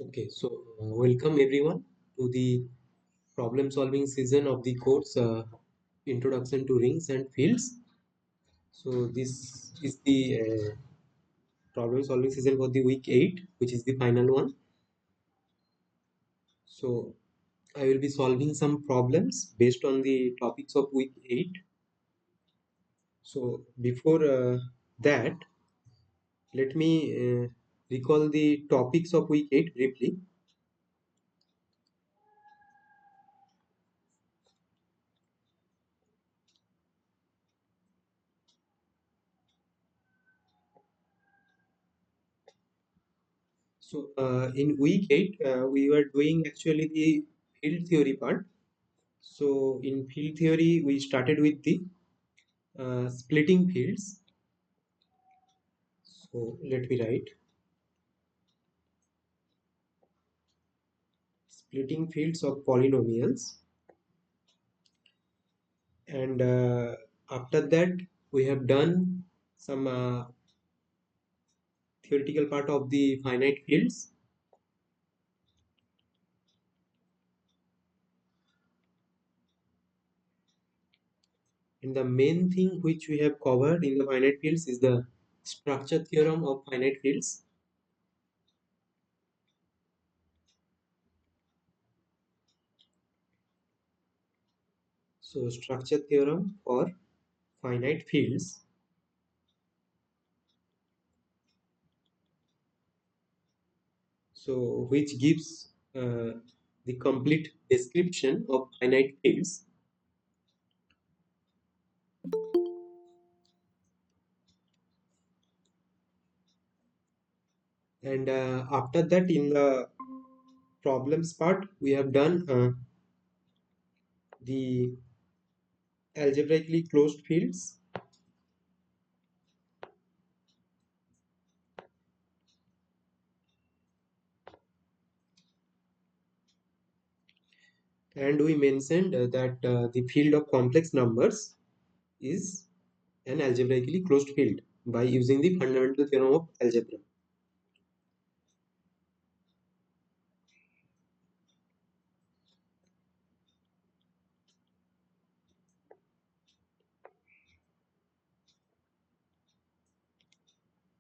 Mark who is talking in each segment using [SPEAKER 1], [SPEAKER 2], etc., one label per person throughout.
[SPEAKER 1] Okay, so welcome everyone to the problem solving season of the course Introduction to Rings and Fields. So this is the problem solving season for the week 8, which is the final one. So I will be solving some problems based on the topics of week 8. So before that, let me recall the topics of week 8 briefly. So in week 8, we were doing actually the field theory part. So in field theory, we started with the splitting fields. So let me write splitting fields of polynomials. And after that, we have done some theoretical part of the finite fields. And the main thing which we have covered in the finite fields is the structure theorem of finite fields. So structure theorem for finite fields. So which gives the complete description of finite fields. And after that, in the problems part, we have done the algebraically closed fields. And we mentioned that the field of complex numbers is an algebraically closed field by using the fundamental theorem of algebra.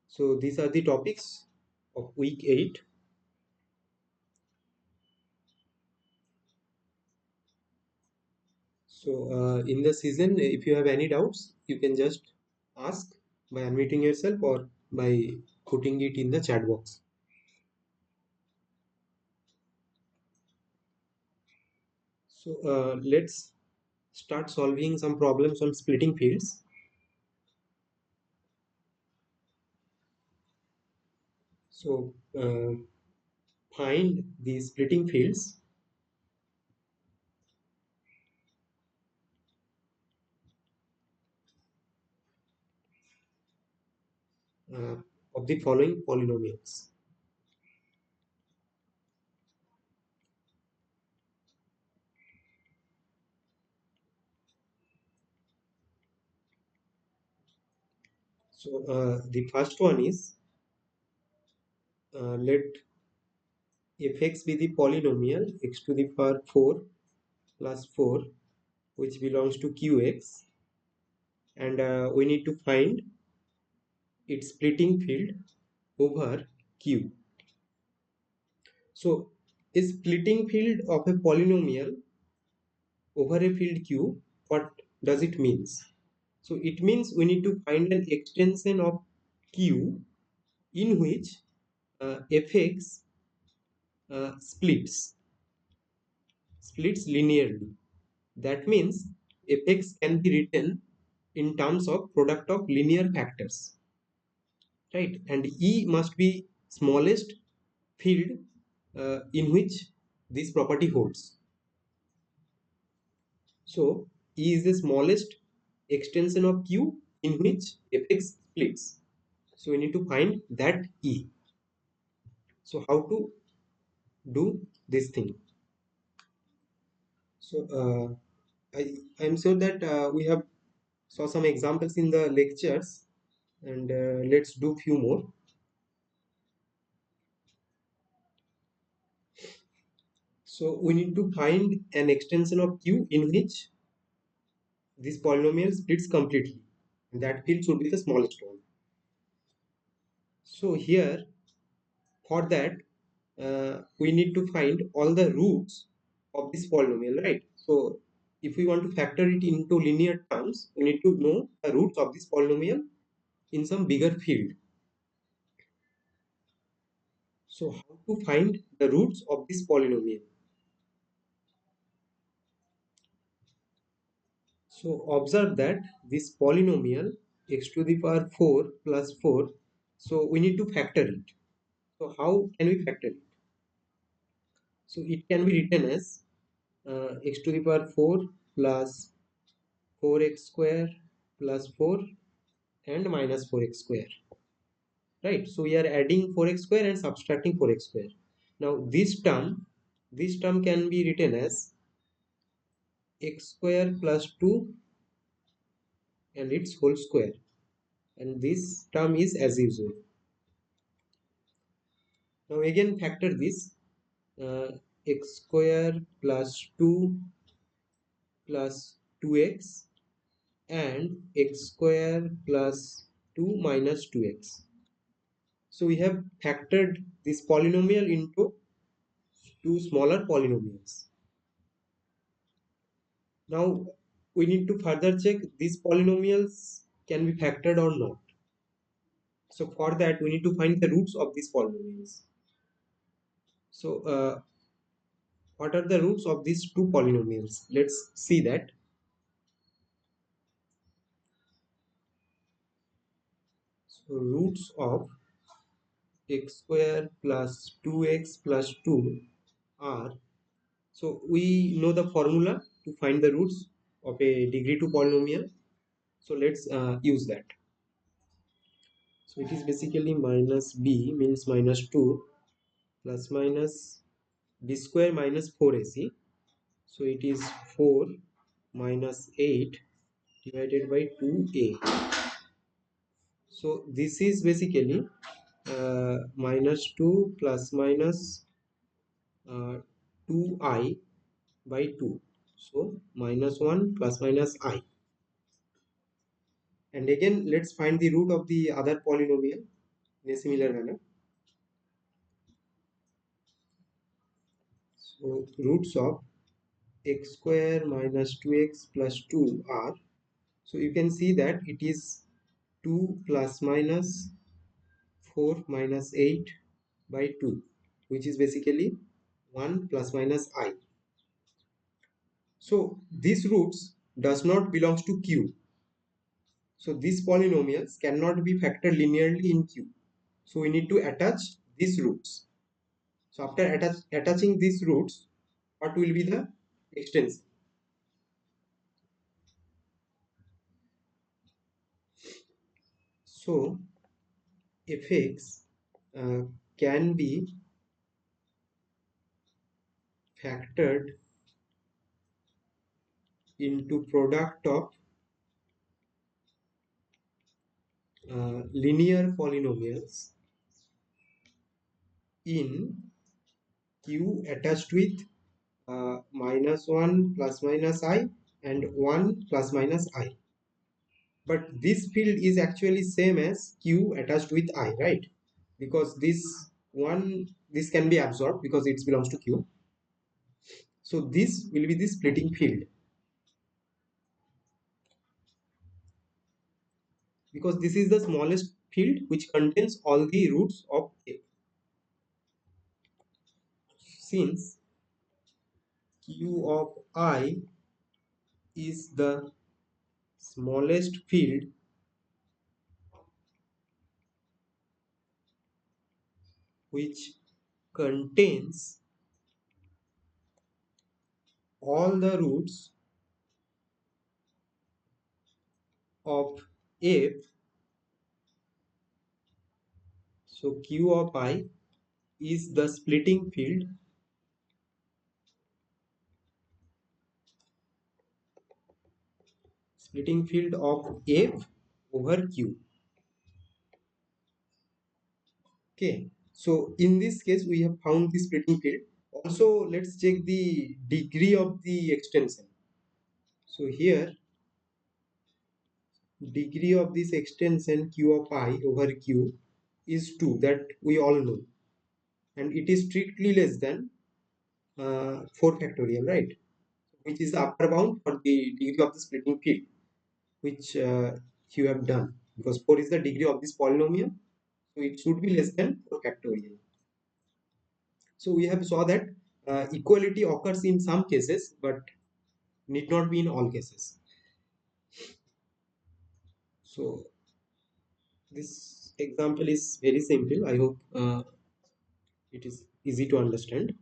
[SPEAKER 1] So these are the topics of week 8. So in the season, if you have any doubts, you can just ask by unmuting yourself or by putting it in the chat box. So let's start solving some problems on splitting fields. So find the splitting fields uh, of the following polynomials. So the first one is let fx be the polynomial x to the power 4 plus 4 which belongs to qx, and we need to find its splitting field over q. So a splitting field of a polynomial over a field q, what does it means? So it means we need to find an extension of q in which fx splits linearly. That means fx can be written in terms of product of linear factors, right? And E must be smallest field in which this property holds. So E is the smallest extension of Q in which fx splits. So we need to find that E. So how to do this thing? So I'm sure that we have saw some examples in the lectures, and let's do few more. So we need to find an extension of Q in which this polynomial splits completely. And that field should be the smallest one. So here, for that, we need to find all the roots of this polynomial, right? So if we want to factor it into linear terms, we need to know the roots of this polynomial in some bigger field. So how to find the roots of this polynomial? So observe that this polynomial x to the power 4 plus 4, so we need to factor it. So how can we factor it? So it can be written as x to the power 4 plus 4x square plus 4 and minus 4x square, right? So we are adding 4x square and subtracting 4x square. Now this term can be written as x square plus 2 and its whole square, and this term is as usual. Now again factor this, x square plus 2 plus 2x and x square plus 2 minus 2x. So we have factored this polynomial into two smaller polynomials. Now we need to further check these polynomials can be factored or not. So for that we need to find the roots of these polynomials. So what are the roots of these two polynomials? Let's see that. So roots of x square plus 2x plus 2 are, so we know the formula to find the roots of a degree 2 polynomial. So let's use that. So it is basically minus b means minus 2 plus minus b square minus 4ac. So it is 4 minus 8 divided by 2a. So this is basically minus 2 plus minus 2i by 2. So minus 1 plus minus I. And again let's find the root of the other polynomial in a similar manner. So roots of x square minus 2x plus 2 are, so you can see that it is 2 plus minus 4 minus 8 by 2, which is basically 1 plus minus I. So these roots does not belongs to Q. So these polynomials cannot be factored linearly in Q. So we need to attach these roots. So after attaching these roots, what will be the extension? So fx can be factored into product of linear polynomials in Q attached with minus 1 plus minus I and 1 plus minus I. But this field is actually same as Q attached with I, right? Because this can be absorbed because it belongs to Q. So this will be the splitting field, because this is the smallest field which contains all the roots of A. Since Q of I is the smallest field which contains all the roots of F, so Q of I is the splitting field of F over Q. Okay, so in this case we have found the splitting field. Also, let's check the degree of the extension. So here, degree of this extension q of I over q is 2, that we all know, and it is strictly less than 4 factorial, right? Which is the upper bound for the degree of the splitting field, which you have done, because 4 is the degree of this polynomial, so it should be less than 4 factorial. So we have saw that equality occurs in some cases but need not be in all cases. So this example is very simple. I hope it is easy to understand.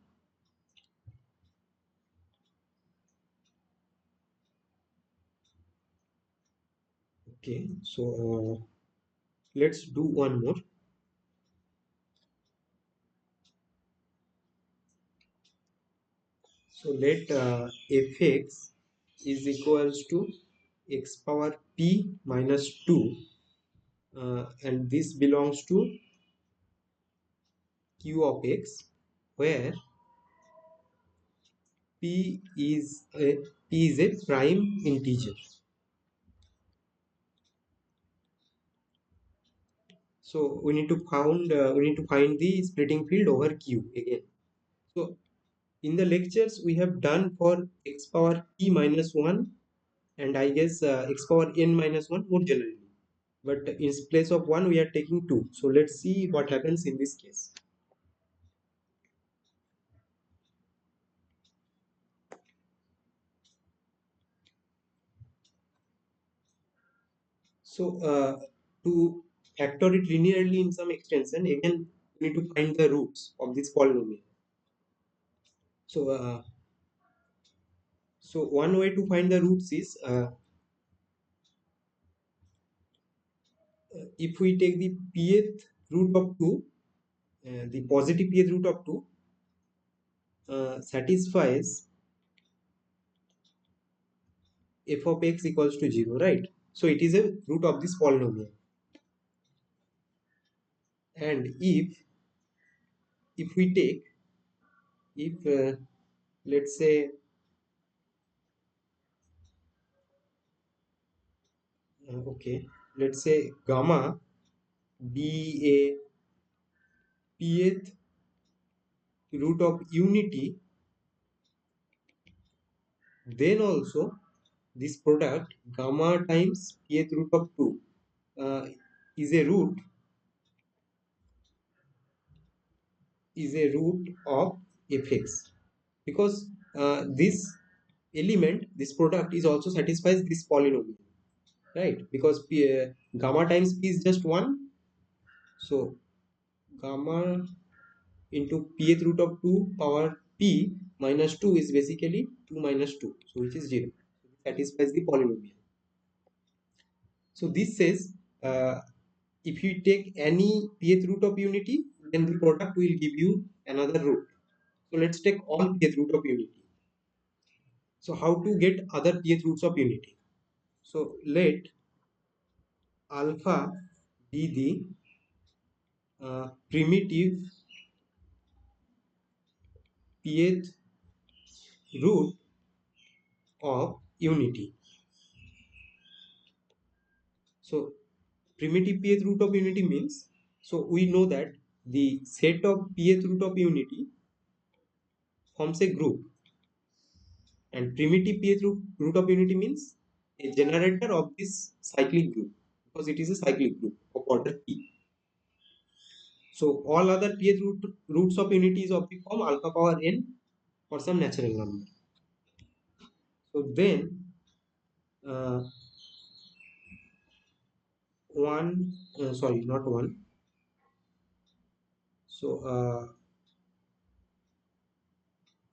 [SPEAKER 1] Okay, so let's do one more. So let fx is equals to x power p minus 2, and this belongs to q of x, where p is a prime integer. So we need to find the splitting field over q again. So in the lectures we have done for x power p minus 1, and I guess x power n minus 1 more generally. But in place of 1 we are taking 2. So let's see what happens in this case. So to factor it linearly in some extension, again we need to find the roots of this polynomial. So one way to find the roots is if we take the pth root of 2, the positive pth root of 2 satisfies f of x equals to 0, right? So it is a root of this polynomial. And if we take, if let's say okay, let's say gamma be a pth root of unity, then also this product gamma times pth root of 2 uh, is a root of fx, because this element, this product is also satisfies this polynomial, right? Because gamma times p is just 1, so gamma into pth root of 2 power p minus 2 is basically 2 minus 2, so which is 0. It satisfies the polynomial. So this says if you take any pth root of unity, then the product will give you another root. So let's take all pth root of unity. So how to get other pth roots of unity? So let alpha be the primitive pth root of unity. So primitive pth root of unity means, so we know that the set of pth root of unity forms a group, and primitive pth root of unity means a generator of this cyclic group, because it is a cyclic group of order p. So all other roots of unity is of the form alpha power n for some natural number. So then uh, sorry, not one. So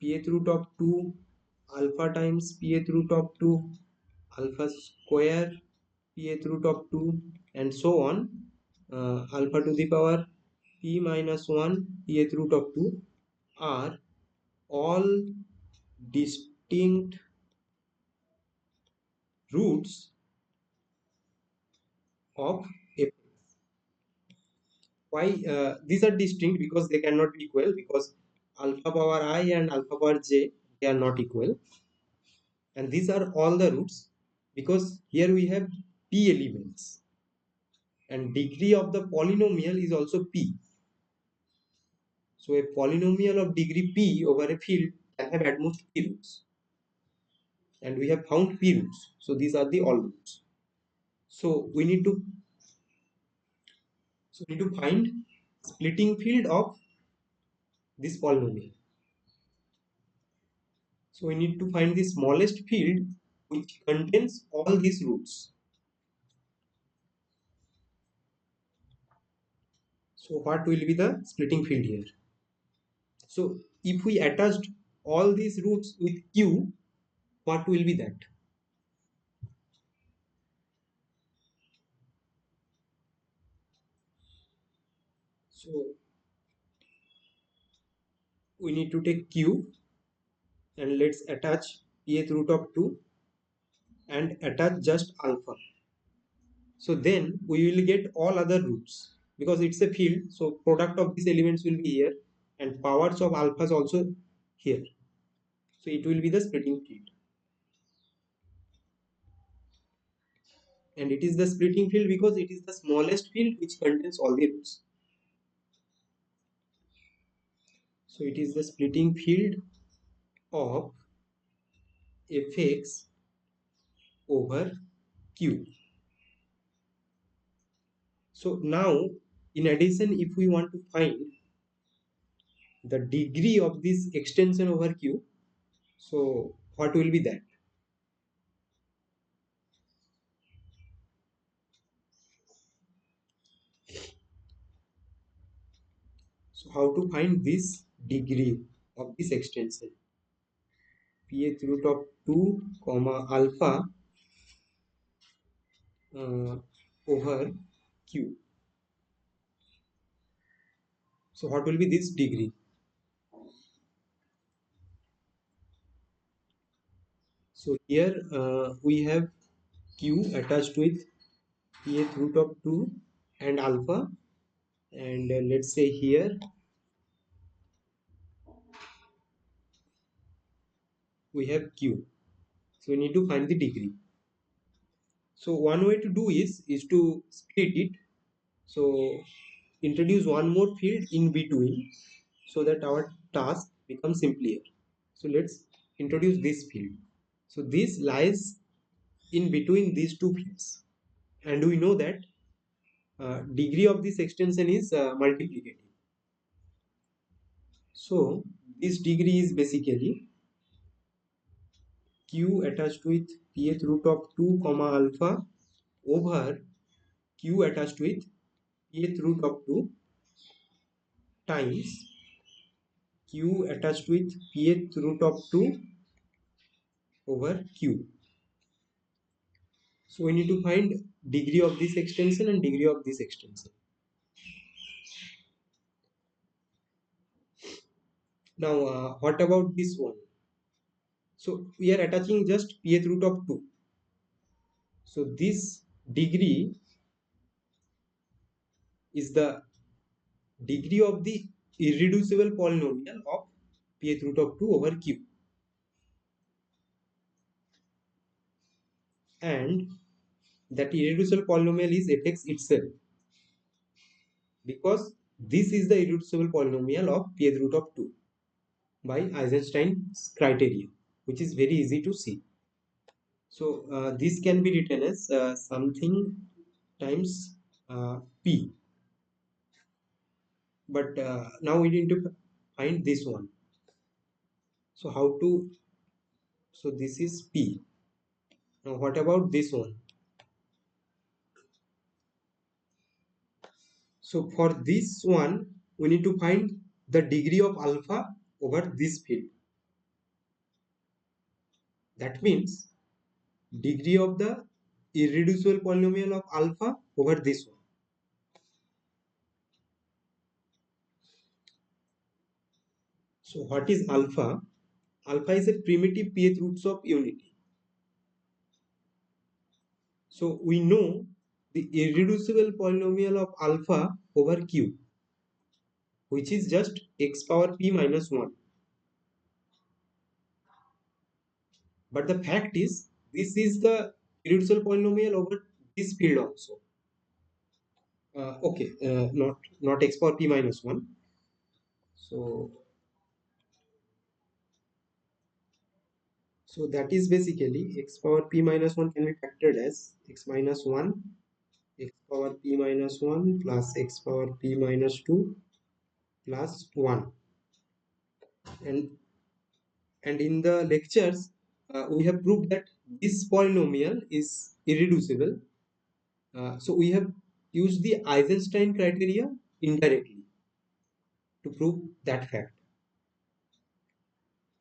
[SPEAKER 1] pth root of 2 alpha times pth root of 2 alpha square pth root of 2 and so on, alpha to the power p minus 1 pth root of 2 are all distinct roots of f. Why these are distinct? Because they cannot be equal, because alpha power I and alpha power j, they are not equal. And these are all the roots, because here we have p elements. And degree of the polynomial is also p. So a polynomial of degree p over a field can have at most p roots. And we have found p roots. So these are the all roots. So we need to find splitting field of this polynomial. So we need to find the smallest field which contains all these roots. So what will be the splitting field here? So if we attached all these roots with q, what will be that? So we need to take q and let's attach pth root of 2 and attach just alpha. So then we will get all other roots because it's a field. So product of these elements will be here and powers of alphas also here. So it will be the splitting field. And it is the splitting field because it is the smallest field which contains all the roots. So it is the splitting field of fx over q. So now, in addition, if we want to find the degree of this extension over q, so what will be that? So how to find this degree of this extension? Pth root of 2 comma alpha over q. So what will be this degree? So here we have q attached with pth root of 2 and alpha, and let's say here we have q. So we need to find the degree. So one way to do is to split it. So introduce one more field in between so that our task becomes simpler. So let's introduce this field. So this lies in between these two fields, and we know that degree of this extension is multiplicative. So this degree is basically q attached with pth root of 2 comma alpha over q attached with pth root of 2 times q attached with pth root of 2 over q. So we need to find degree of this extension and degree of this extension. Now what about this one? So we are attaching just pth root of 2. So this degree is the degree of the irreducible polynomial of pth root of 2 over q. And that irreducible polynomial is fx itself, because this is the irreducible polynomial of pth root of 2 by Eisenstein's criteria, which is very easy to see. So this can be written as something times p. But now we need to find this one. So how to? So this is p. Now what about this one? So for this one, we need to find the degree of alpha over this field. That means degree of the irreducible polynomial of alpha over this one. So what is alpha? Alpha is a primitive pth roots of unity. So we know the irreducible polynomial of alpha over q. which is just x power p minus 1. But the fact is, this is the irreducible polynomial over this field also. Okay, not x power p minus 1. So, so that is basically x power p minus 1 can be factored as x minus 1, x power p minus 1 plus x power p minus 2 plus 1. And, and in the lectures, we have proved that this polynomial is irreducible. So we have used the Eisenstein criteria indirectly to prove that fact.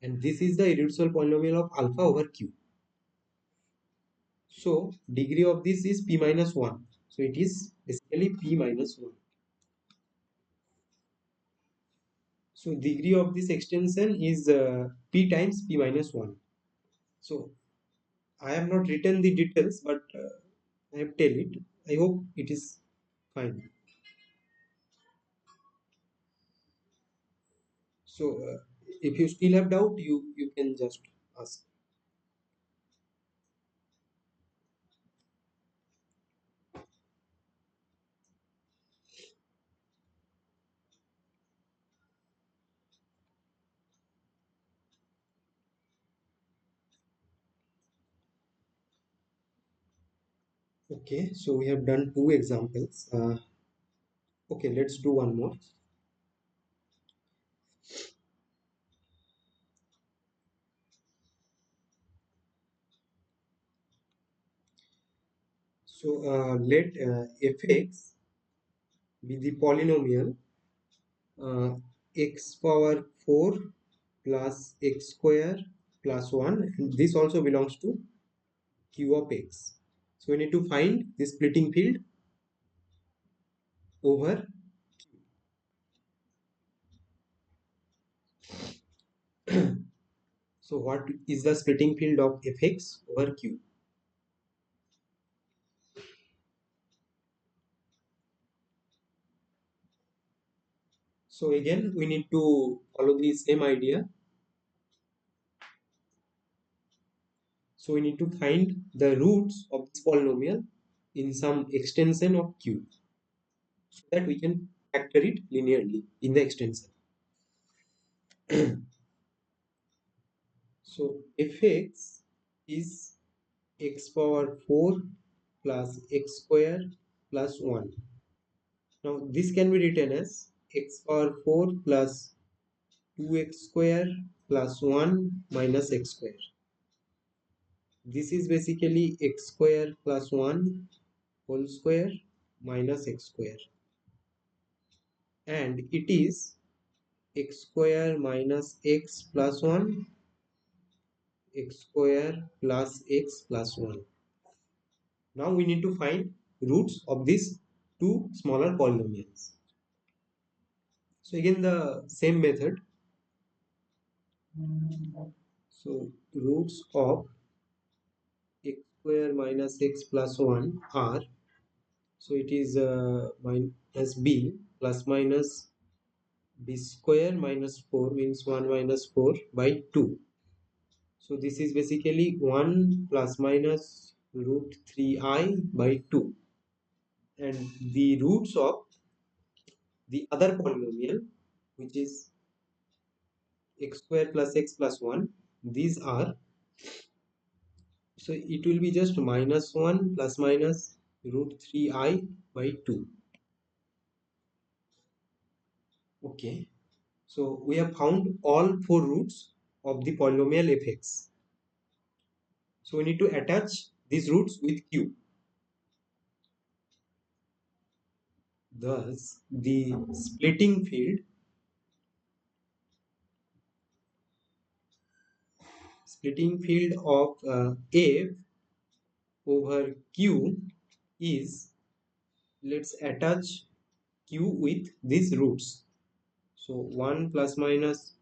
[SPEAKER 1] And this is the irreducible polynomial of alpha over q. So degree of this is p minus 1. So it is basically p minus 1. So degree of this extension is p times p minus 1. So I have not written the details, but I have tell it. I hope it is fine. So if you still have doubt, you can just ask. Okay, so we have done two examples. Okay, let's do one more. So let fx be the polynomial uh, x power 4 plus x square plus 1, and this also belongs to q of x. So we need to find the splitting field over so what is the splitting field of fx over q? So again we need to follow the same idea. So we need to find the roots of this polynomial in some extension of q so that we can factor it linearly in the extension. So fx is x power 4 plus x square plus 1. Now this can be written as x power 4 plus 2x square plus 1 minus x square. This is basically x square plus 1 whole square minus x square. And it is x square minus x plus 1 x square plus x plus 1. Now we need to find roots of these two smaller polynomials. So again the same method. So roots of x square minus x plus 1 are, so it is minus b plus minus b square minus 4 means 1 minus 4 by 2. So this is basically 1 plus minus root 3i by 2. And the roots of the other polynomial, which is x square plus x plus 1, these are, so it will be just minus 1 plus minus root 3i by 2. Okay, so we have found all four roots of the polynomial fx. So we need to attach these roots with q. Thus the splitting field of f over q is, let's attach q with these roots. So 1 plus minus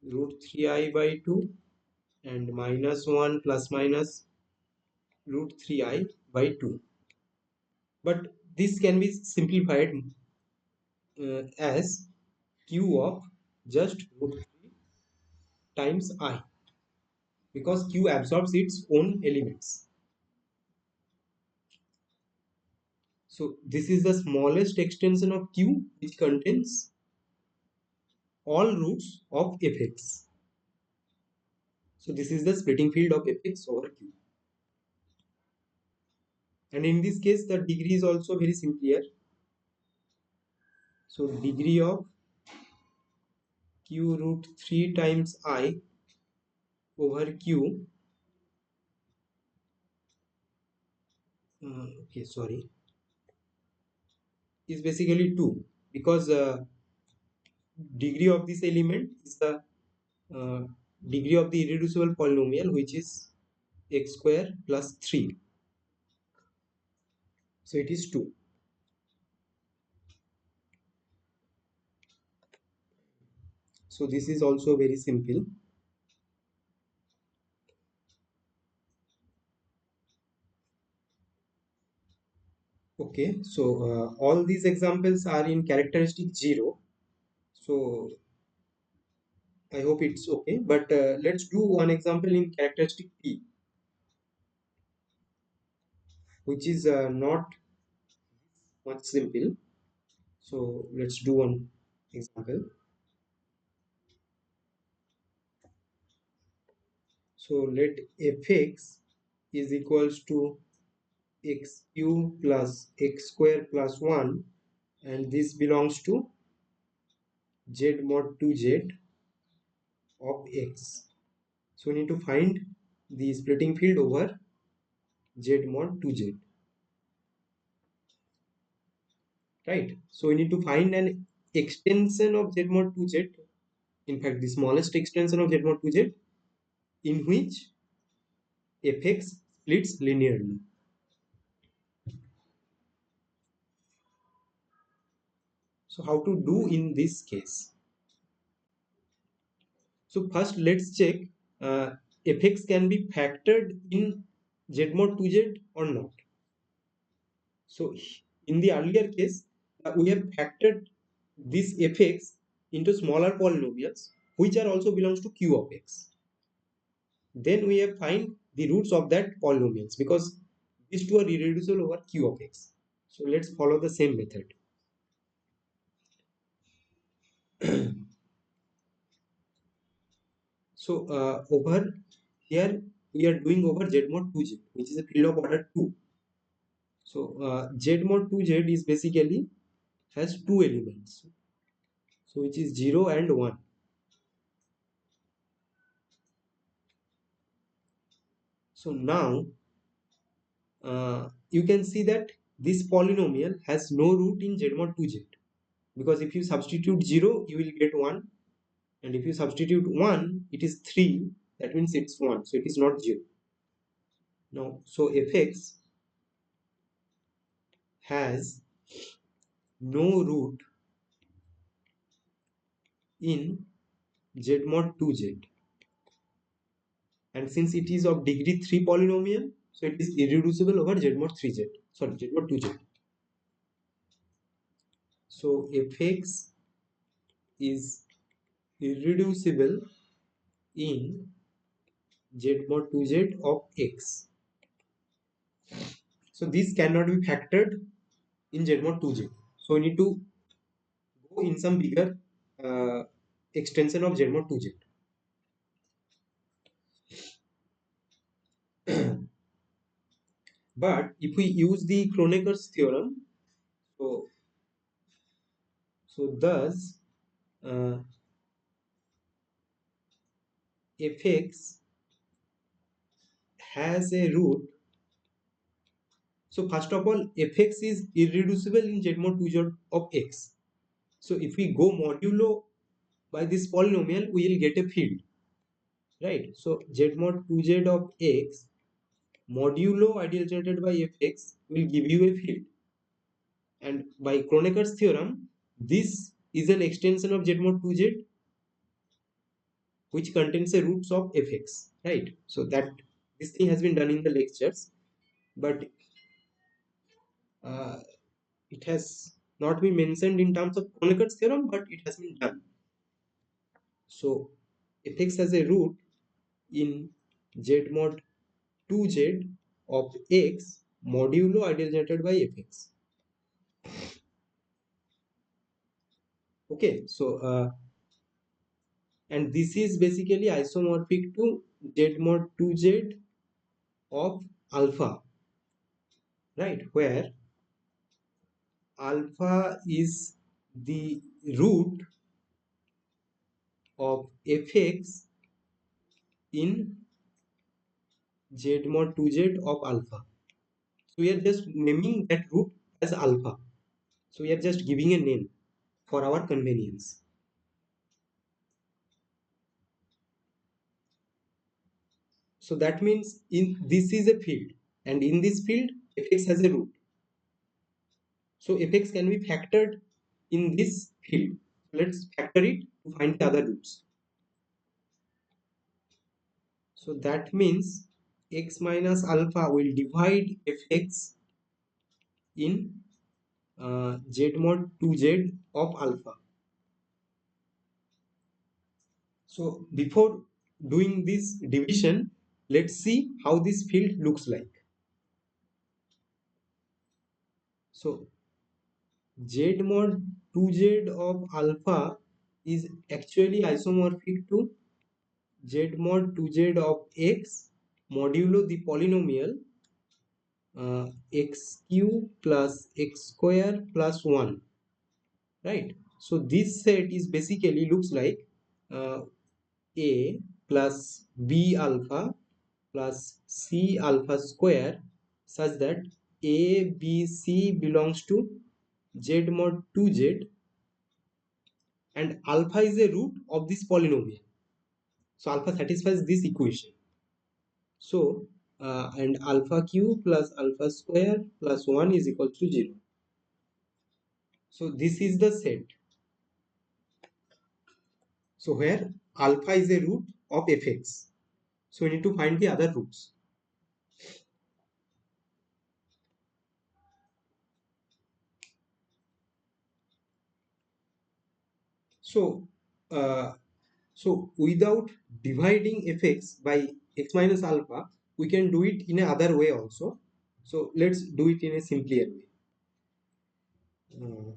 [SPEAKER 1] root 3i by 2 and minus 1 plus minus root 3i by 2. But this can be simplified as q of just root 3 times I, because q absorbs its own elements. So this is the smallest extension of q which contains all roots of fx. So this is the splitting field of fx over q. And in this case, the degree is also very simple here. So degree of q root 3 times I over q, okay, sorry, is basically 2, because degree of this element is the uh, degree of the irreducible polynomial, which is x square plus 3. So it is 2. So this is also very simple. Okay, so all these examples are in characteristic 0. So I hope it's okay. But let's do one example in characteristic P, which is not much simple. So let's do one example. So let fx is equals to x cube plus x square plus 1, and this belongs to z mod 2z of x. So we need to find the splitting field over z mod 2z, right? So we need to find an extension of z mod 2z, in fact the smallest extension of z mod 2z, in which fx splits linearly. So how to do in this case? So first let's check uh, fx can be factored in z mod 2z or not. So in the earlier case, we have factored this fx into smaller polynomials which are also belongs to q of x. Then we have find the roots of that polynomials, because these two are irreducible over q of x. So let's follow the same method. So over here we are doing over z mod 2z, which is a field of order 2. So z mod 2z is basically has two elements, so which is 0 and 1. So now you can see that this polynomial has no root in z mod 2z, because if you substitute 0 you will get 1, and if you substitute 1 it is 3, that means it's 1, so it is not 0. Now so fx has no root in z mod 2z, and since it is of degree 3 polynomial, so it is irreducible over z mod 3z, sorry, z mod 2z. So fx is irreducible in z mod 2z of x. So this cannot be factored in z mod 2z. So we need to go in some bigger extension of z mod 2z. But if we use the Kroneker's theorem, so thus fx has a root. So first of all, fx is irreducible in z mod 2z of x. So if we go modulo by this polynomial, we will get a field, right? So z mod 2z of x modulo ideal generated by fx will give you a field, and by Kroneker's theorem this is an extension of z mod 2z which contains the roots of fx, right? So that this thing has been done in the lectures, but it has not be mentioned in terms of Kroneker's theorem, but it has been done. So fx has a root in z mod 2z of x modulo ideal generated by fx. Okay, so and this is basically isomorphic to z mod 2z of alpha, right, where alpha is the root of fx in z mod 2z of alpha. So we are just naming that root as alpha. So we are just giving a name for our convenience. So that means in this is a field, and in this field fx has a root. So fx can be factored in this field. Let's factor it to find the other roots. So that means x minus alpha will divide fx in z mod 2z of alpha. So before doing this division, let's see how this field looks like. So z mod 2z of alpha is actually isomorphic to z mod 2z of x modulo the polynomial x cube plus x square plus 1, right? So this set is basically looks like uh, a plus b alpha plus c alpha square, such that a b c belongs to z mod 2z and alpha is a root of this polynomial. So alpha satisfies this equation. So and alpha cube plus alpha square plus 1 is equal to 0. So this is the set. So where alpha is a root of fx. So we need to find the other roots. So without dividing fx by x minus alpha, we can do it in another way also. So let's do it in a simpler way. Uh,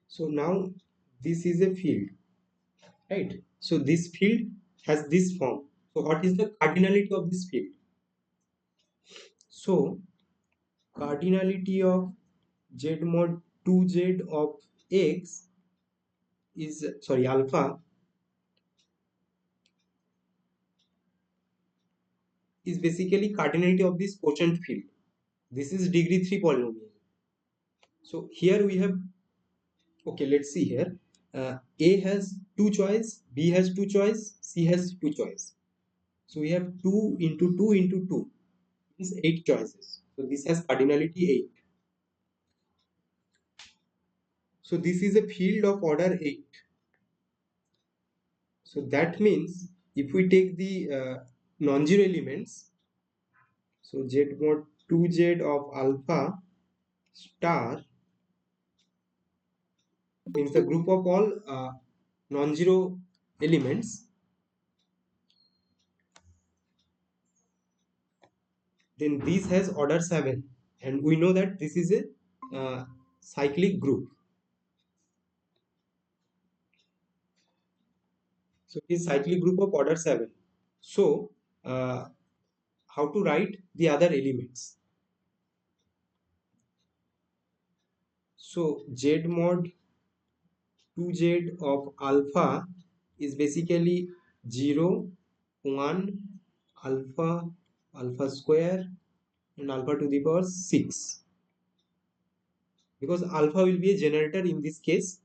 [SPEAKER 1] so now this is a field, right? So this field has this form. So what is the cardinality of this field? So cardinality of z mod 2z of x is, sorry, alpha is basically cardinality of this quotient field. This is degree 3 polynomial. So here we have, okay, let's see here. A has two choice, B has two choice, C has two choice. So we have 2 into 2 into 2 is 8 choices. So this has cardinality 8. So this is a field of order 8. So that means if we take the non-zero elements, so z mod 2z of alpha star means the group of all non-zero elements, then this has order 7, and we know that this is a cyclic group. So it is cyclic group of order 7. So how to write the other elements? So z mod 2z of alpha is basically 0, 1, alpha, alpha square, and alpha to the power 6. Because alpha will be a generator in this case,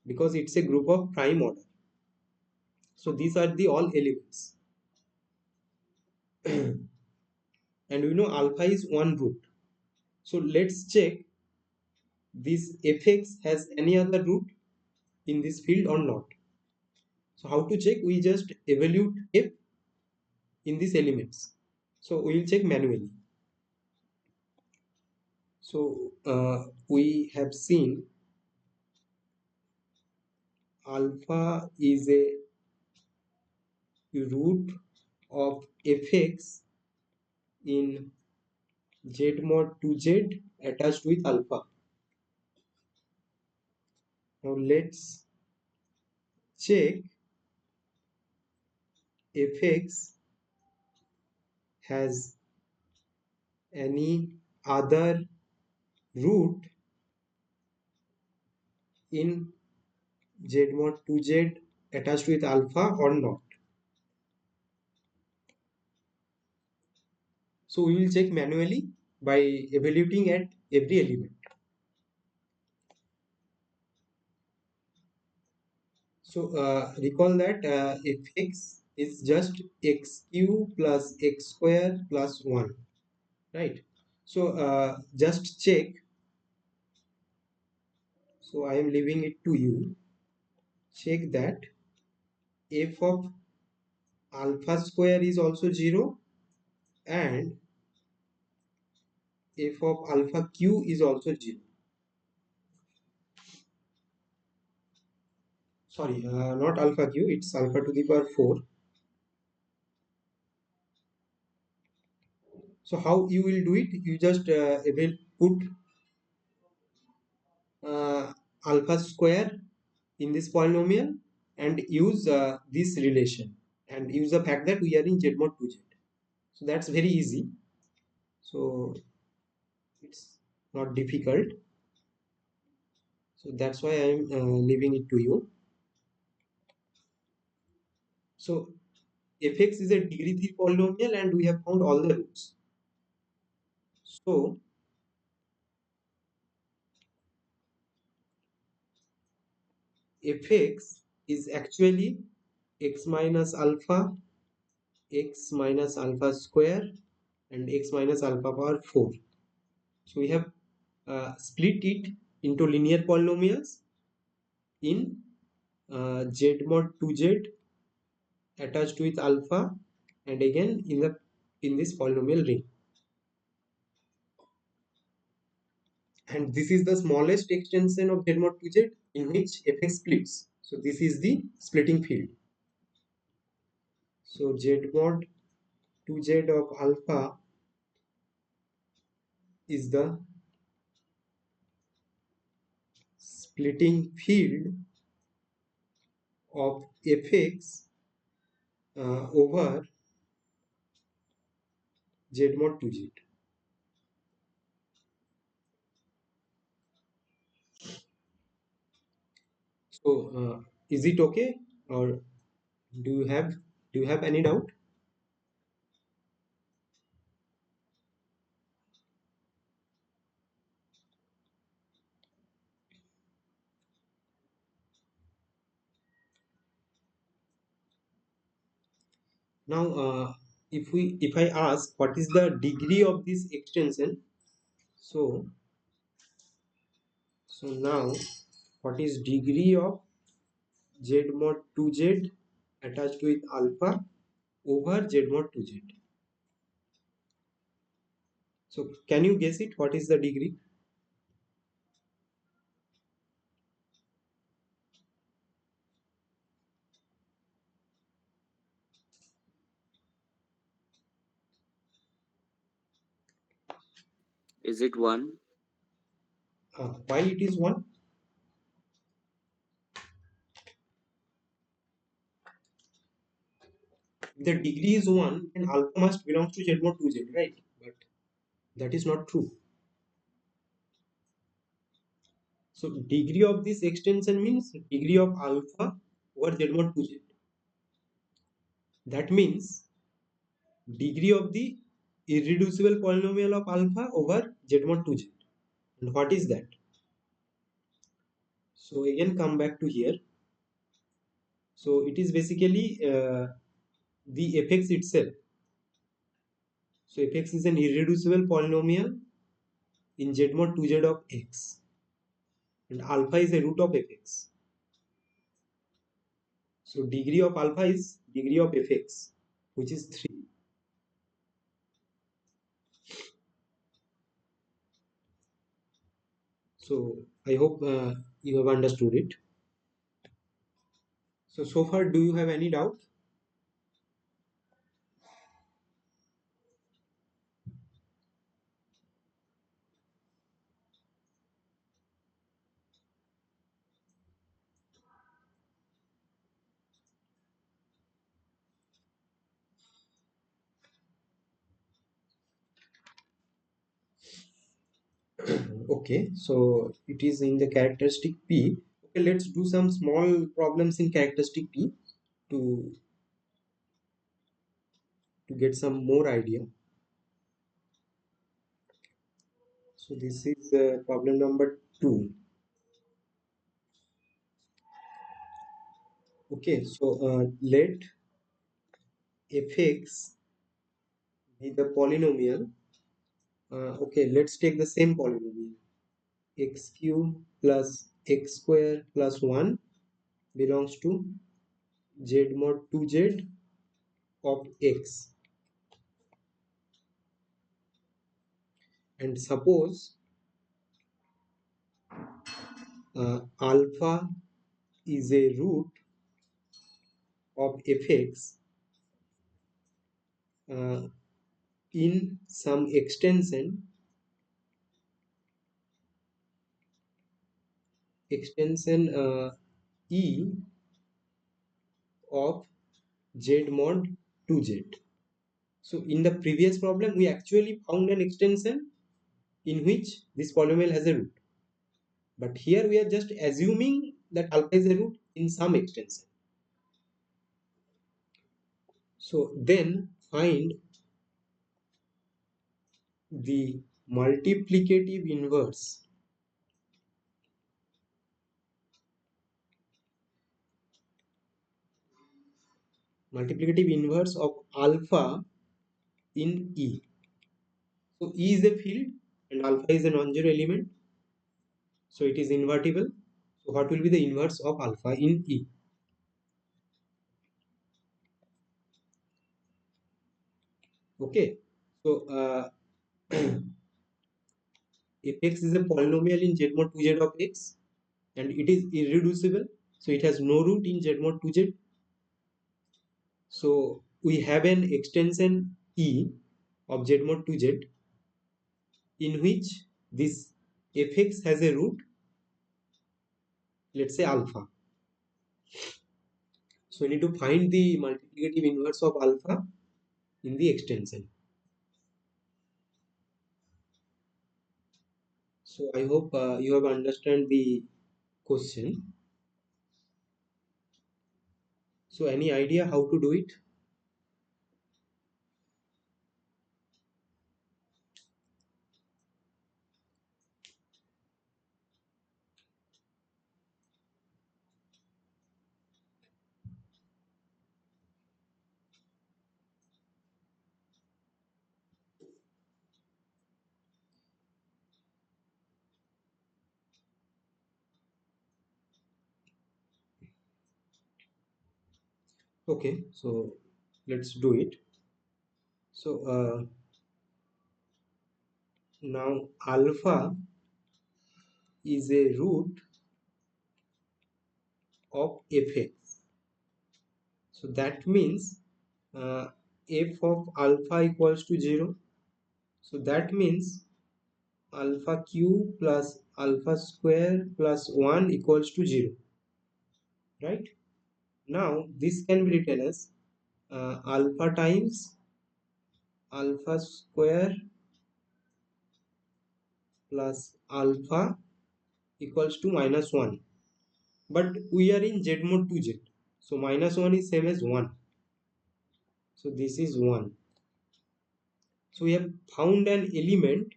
[SPEAKER 1] because it's a group of prime order. So these are the all elements. And we know alpha is one root. So let's check this fx has any other root in this field or not. So how to check? We just evaluate f in these elements. So we will check manually. So we have seen alpha is a root of fx in z mod 2z attached with alpha. Now let's check fx has any other root in z mod 2z attached with alpha or not. So we will check manually by evaluating at every element. So recall that fx is just x cube plus x square plus 1, right? So just check. So I am leaving it to you. Check that f of alpha square is also 0 and f of alpha q is also 0. Sorry, not alpha q, it's alpha to the power 4. So how you will do it? You just will put alpha square in this polynomial and use this relation and use the fact that we are in z mod 2z. So that's very easy. So it's not difficult. So that's why I am leaving it to you. So fx is a degree 3 polynomial and we have found all the roots. So fx is actually x minus alpha, x minus alpha square and x minus alpha power 4. So we have split it into linear polynomials in z mod 2z attached with alpha and again in this polynomial ring. And this is the smallest extension of z mod 2z in which fx splits. So this is the splitting field. So z mod 2z of alpha is the splitting field of fx over z mod 2z. So is it okay or do you have any doubt? Now if I ask what is the degree of this extension, so now what is degree of z mod 2z attached with alpha over z mod 2z? So can you guess it? What is the degree?
[SPEAKER 2] Is it 1?
[SPEAKER 1] Why it is 1? The degree is 1 and alpha must belongs to z mod 2z, right? But that is not true. So degree of this extension means degree of alpha over z mod 2z. That means degree of the irreducible polynomial of alpha over z mod 2z. And what is that? So again come back to here. So it is basically the fx itself. So fx is an irreducible polynomial in z mod 2z of x and alpha is a root of fx. So degree of alpha is degree of fx, which is 3. So I hope you have understood it. So far, do you have any doubt? Okay, so it is in the characteristic P. Okay, let's do some small problems in characteristic P to get some more idea. So this is problem number 2. Okay, so let fx be the polynomial. Okay, let's take the same polynomial. X cube plus x square plus 1 belongs to z mod 2z of x. And suppose alpha is a root of fx uh, in some extension e of z mod 2z. So in the previous problem we actually found an extension in which this polynomial has a root, but here we are just assuming that alpha is a root in some extension. So then find the multiplicative inverse of alpha in E. So E is a field and alpha is a non-zero element, so it is invertible. So what will be the inverse of alpha in E? Okay, so if x is a polynomial in z mod 2z of x and it is irreducible, so it has no root in z mod 2z. So we have an extension E of z mod 2z in which this fx has a root, let's say alpha. So we need to find the multiplicative inverse of alpha in the extension. So I hope you have understand the question. So any idea how to do it? Okay, so let's do it. So now alpha is a root of fx. So that means f of alpha equals to 0. So that means alpha cube plus alpha square plus 1 equals to 0. Right? Now this can be written as alpha times alpha square plus alpha equals to minus 1. But we are in z mod 2z. So minus 1 is same as 1. So this is 1. So we have found an element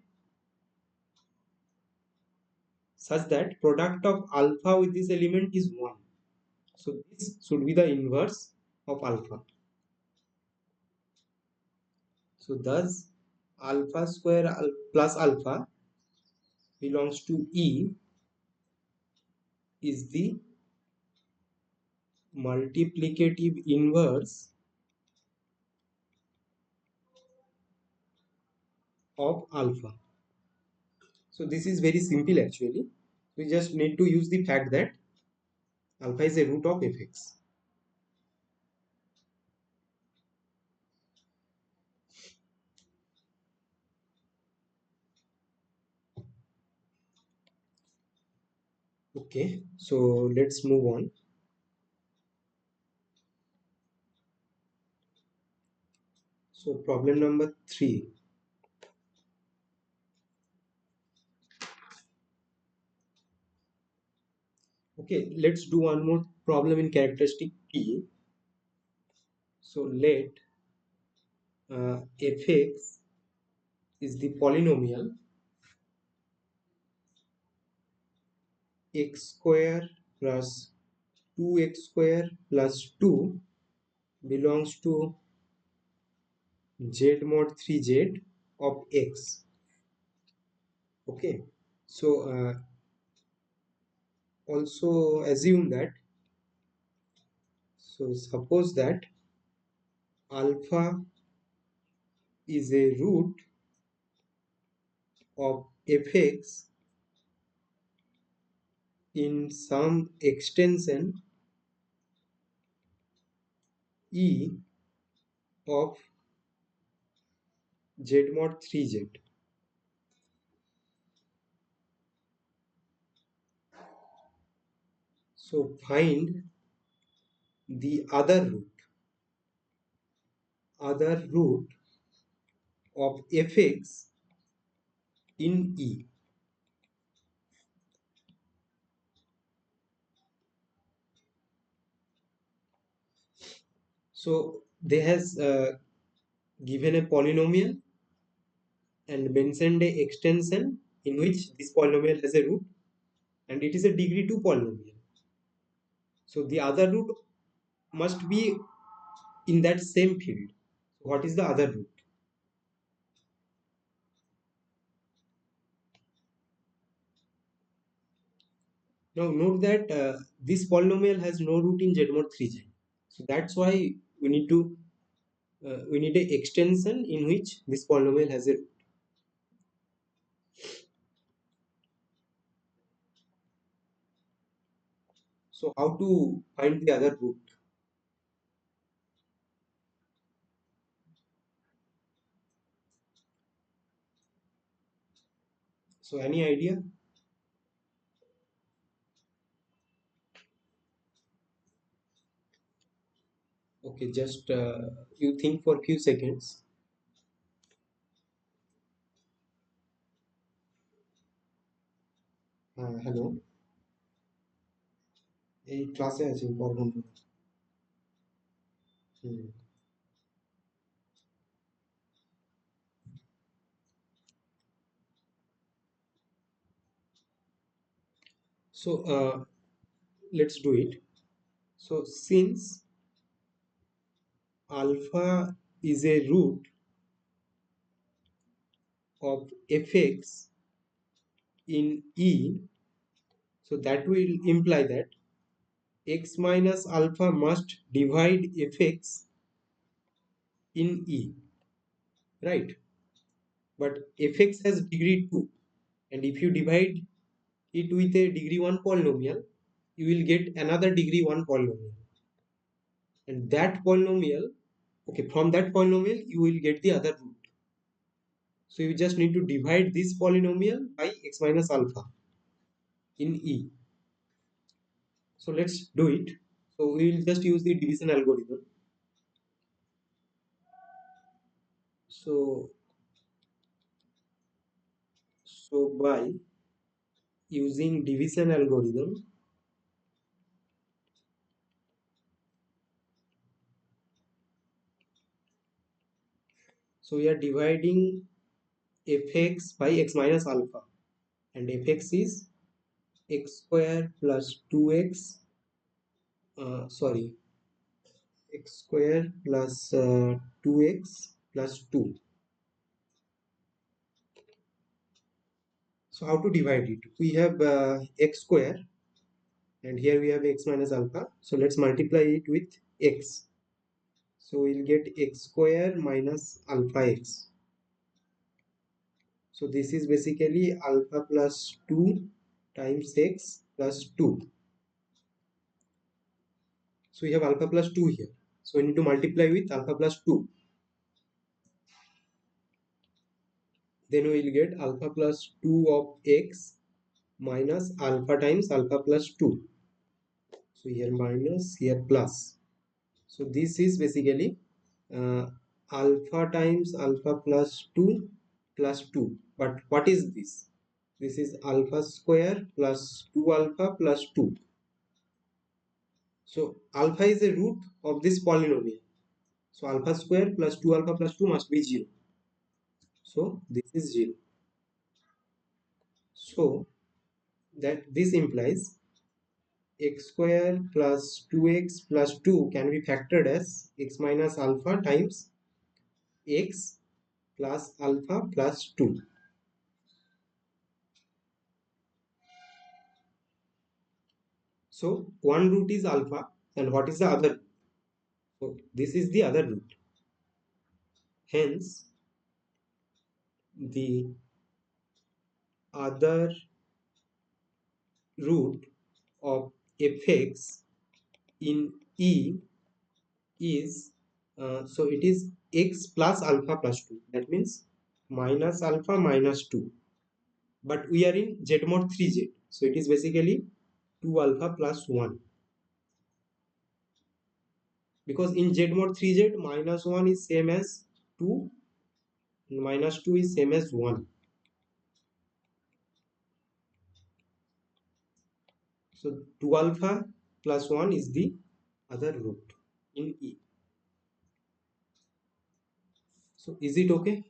[SPEAKER 1] such that product of alpha with this element is 1. So this should be the inverse of alpha. So thus alpha square plus alpha belongs to E is the multiplicative inverse of alpha. So this is very simple actually. We just need to use the fact that alpha is a root of fx. Okay, so let's move on. So problem number 3. Okay, let's do one more problem in characteristic P. So let fx is the polynomial x square plus 2x square plus 2 belongs to z mod 3z of x. Okay, so also assume that, so suppose that alpha is a root of fx in some extension e of z mod 3z. So find the other root of fx in E. So they has given a polynomial and mentioned a extension in which this polynomial has a root, and it is a degree 2 polynomial. So the other root must be in that same field. What is the other root? Now note that this polynomial has no root in Z mod 3Z. So that's why we need to we need a extension in which this polynomial has a root. So how to find the other root? So any idea? Okay, just you think for a few seconds. Hello, এই ক্লাসে আছি পড়বো না। হুম। So let's do it. So since alpha is a root of fx in E, so that will imply that x minus alpha must divide fx in E, right? But fx has degree 2, and if you divide it with a degree 1 polynomial, you will get another degree 1 polynomial. And that polynomial, okay, from that polynomial, you will get the other root. So you just need to divide this polynomial by x minus alpha in E. So let's do it. So we will just use the division algorithm. So, so by using division algorithm, so we are dividing fx by x minus alpha, and fx is x square plus 2x, sorry, x square plus 2x plus 2. So how to divide it? We have x square, and here we have x minus alpha. So let's multiply it with x. So we'll get x square minus alpha x. So this is basically alpha plus 2 times x plus 2. So we have alpha plus 2 here. So we need to multiply with alpha plus 2. Then we will get alpha plus 2 of x minus alpha times alpha plus 2. So here minus, here plus. So this is basically uh, alpha times alpha plus 2 plus 2. But what is this? This is alpha square plus 2 alpha plus 2. So alpha is a root of this polynomial. So alpha square plus 2 alpha plus 2 must be 0. So this is 0. So that this implies x square plus 2x plus 2 can be factored as x minus alpha times x plus alpha plus 2. So one root is alpha, and what is the other? So this is the other root. Hence the other root of fx in E is so it is x plus alpha plus 2. That means minus alpha minus 2. But we are in z mod 3z. So it is basically 2 alpha plus 1. Because in z mod 3z, minus 1 is same as 2, and minus 2 is same as 1. So 2 alpha plus 1 is the other root in E. So is it okay?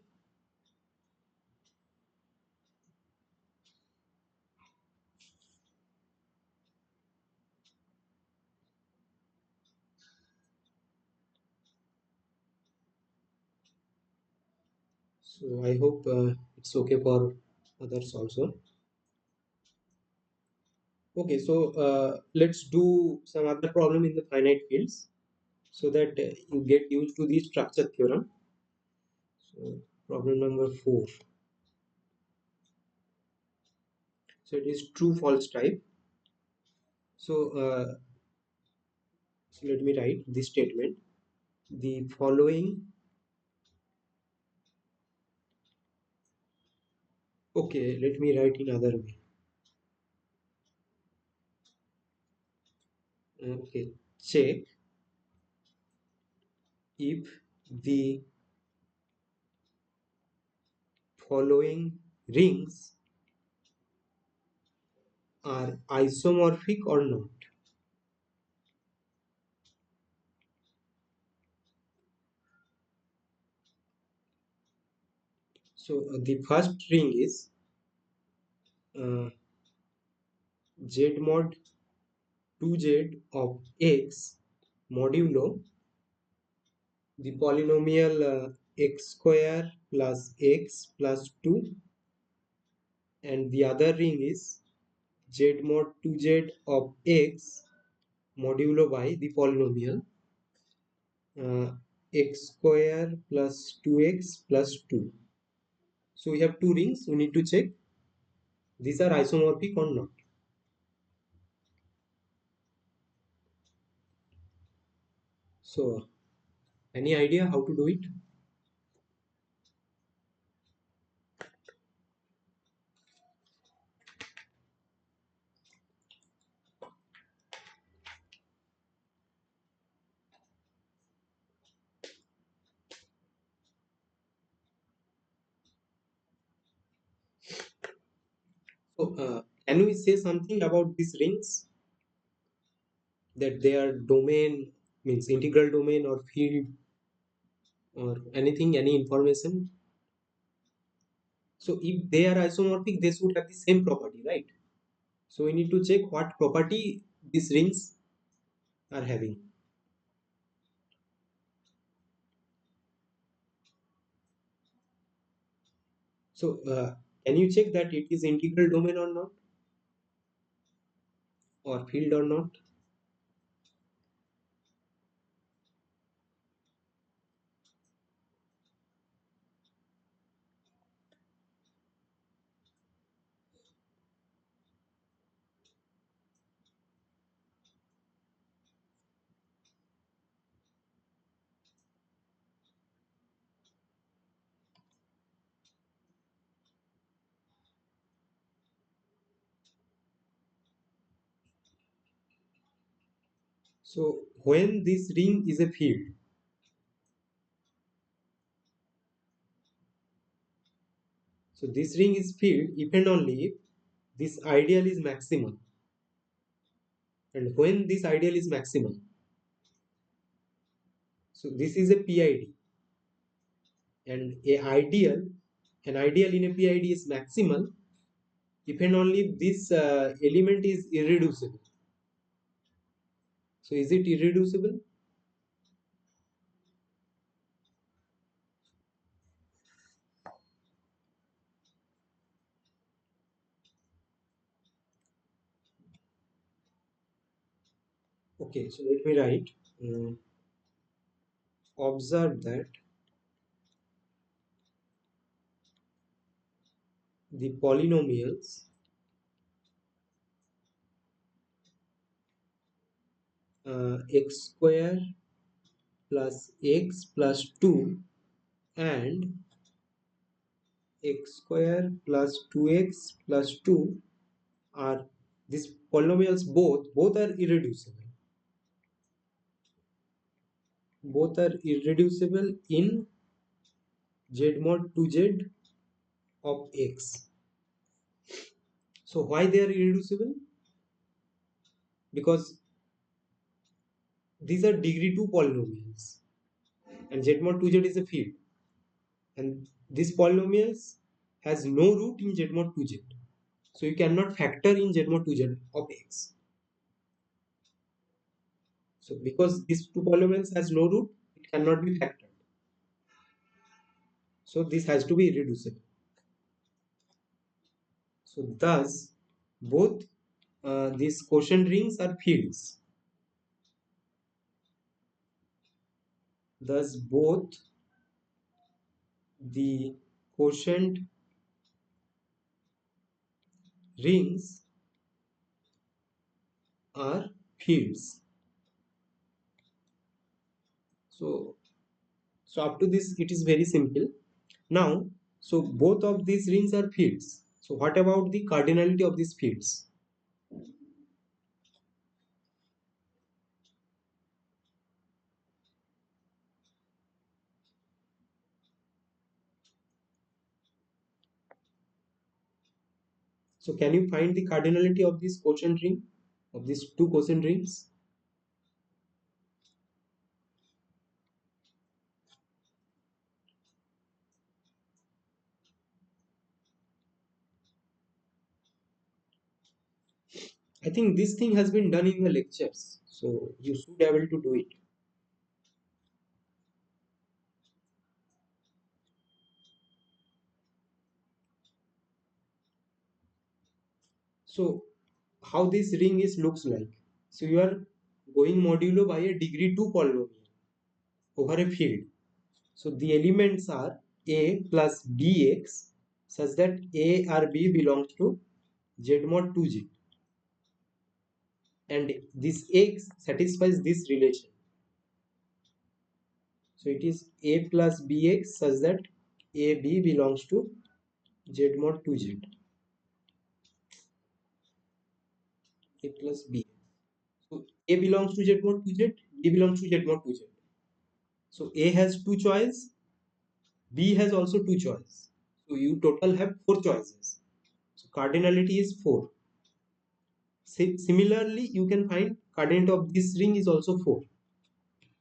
[SPEAKER 1] So I hope it's okay for others also. Okay, so let's do some other problem in the finite fields so that you get used to the structure theorem. So problem number 4. So it is true false type. So let me write this statement. The following, okay, let me write in other way. Okay, check if the following rings are isomorphic or not. So the first ring is uh, z mod 2z of x modulo the polynomial x square plus x plus 2, and the other ring is z mod 2z of x modulo by the polynomial uh, x square plus 2x plus 2. So we have two rings. We need to check these are isomorphic or not. So any idea how to do it? So can we say something about these rings, that their domain means integral domain or field or anything, any information? So if they are isomorphic, they should have the same property, right? So we need to check what property these rings are having. So can you check that it is integral domain or not, or field or not? So when this ring is a field, so this ring is field if and only if this ideal is maximum. And when this ideal is maximum, so this is a PID, and an ideal in a PID is maximal if and only if this element is irreducible. So is it irreducible? Okay, so let me write. Observe that the polynomials x square plus x plus 2 and x square plus 2x plus 2 are these polynomials both are irreducible. Both are irreducible in z mod 2z of x. So why they are irreducible? Because these are degree 2 polynomials and z mod 2z is a field, and this polynomials has no root in z mod 2z, so you cannot factor in z mod 2z of x. So because these two polynomials has no root, it cannot be factored, so this has to be irreducible. So thus both these quotient rings are fields. Thus both the quotient rings are fields. So up to this it is very simple. Now, so both of these rings are fields. So what about the cardinality of these fields? So can you find the cardinality of this quotient ring, of these two quotient rings? I think this thing has been done in the lectures, so you should be able to do it. So how this ring is looks like? So you are going modulo by a degree 2 polynomial over a field. So the elements are a plus bx such that a or b belongs to z mod 2z, and this x satisfies this relation. So it is a plus bx such that ab belongs to z mod 2z. A plus b. So a belongs to z mod 2z, b belongs to z mod 2z. So a has two choice, b has also two choice. So you total have four choices. So cardinality is 4. Similarly, you can find cardinality of this ring is also 4.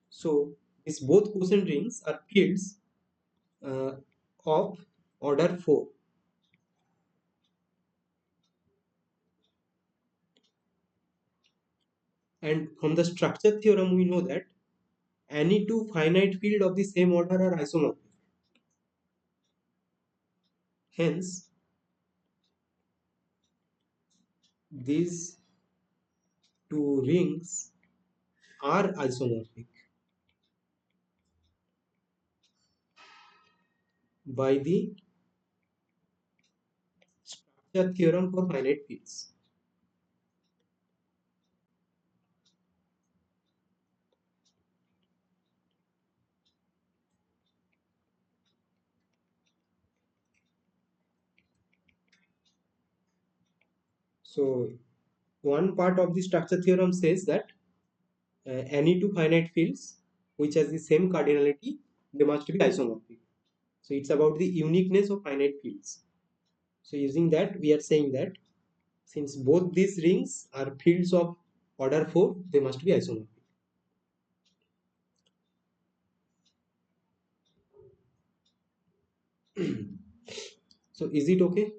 [SPEAKER 1] So these both quotient rings are fields uh, of order 4. And from the structure theorem, we know that any two finite field of the same order are isomorphic. Hence, these two rings are isomorphic by the structure theorem for finite fields. So one part of the structure theorem says that any two finite fields which has the same cardinality, they must be isomorphic. So it's about the uniqueness of finite fields. So using that, we are saying that since both these rings are fields of order 4, they must be isomorphic. So is it okay?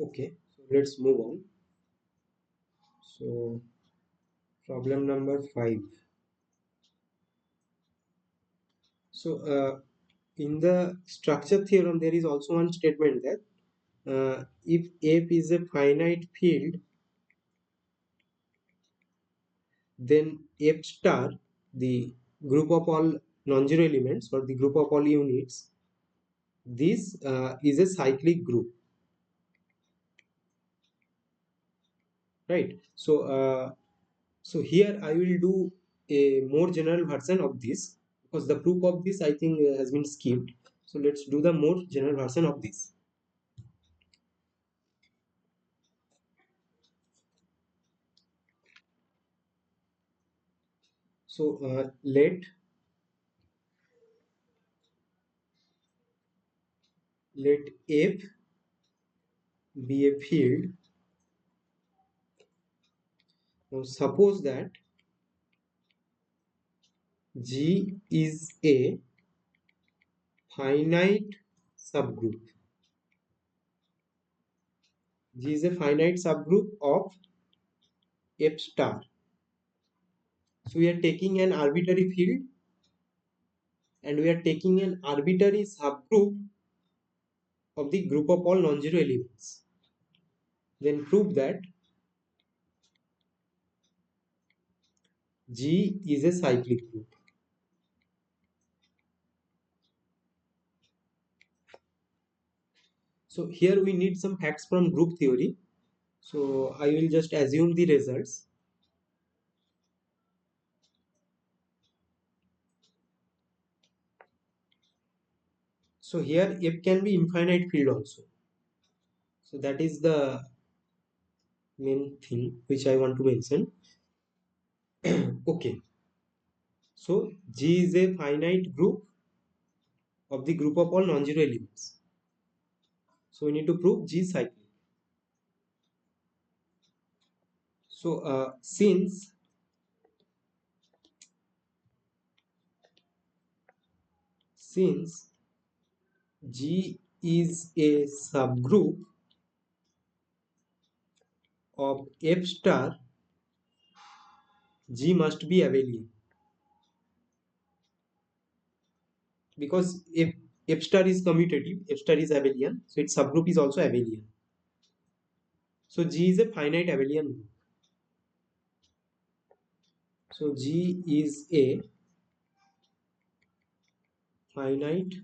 [SPEAKER 1] Okay, so let's move on. So problem number 5. So in the structure theorem, there is also one statement that if F is a finite field, then F star, the group of all non-zero elements or the group of all units, this is a cyclic group, right? So here I will do a more general version of this because the proof of this I think has been skipped. So let's do the more general version of this. So let F be a field. Now suppose that G is a finite subgroup. G is a finite subgroup of F star. So we are taking an arbitrary field and we are taking an arbitrary subgroup of the group of all non-zero elements. Then prove that G is a cyclic group. So here we need some facts from group theory. So I will just assume the results. So here F can be infinite field also. So that is the main thing which I want to mention. Okay. So G is a finite group of the group of all non-zero elements. So we need to prove G is cyclic. So since G is a subgroup of F star, G must be abelian. Because if F star is commutative, F star is abelian, so its subgroup is also abelian. So G is a finite abelian group. So G is a finite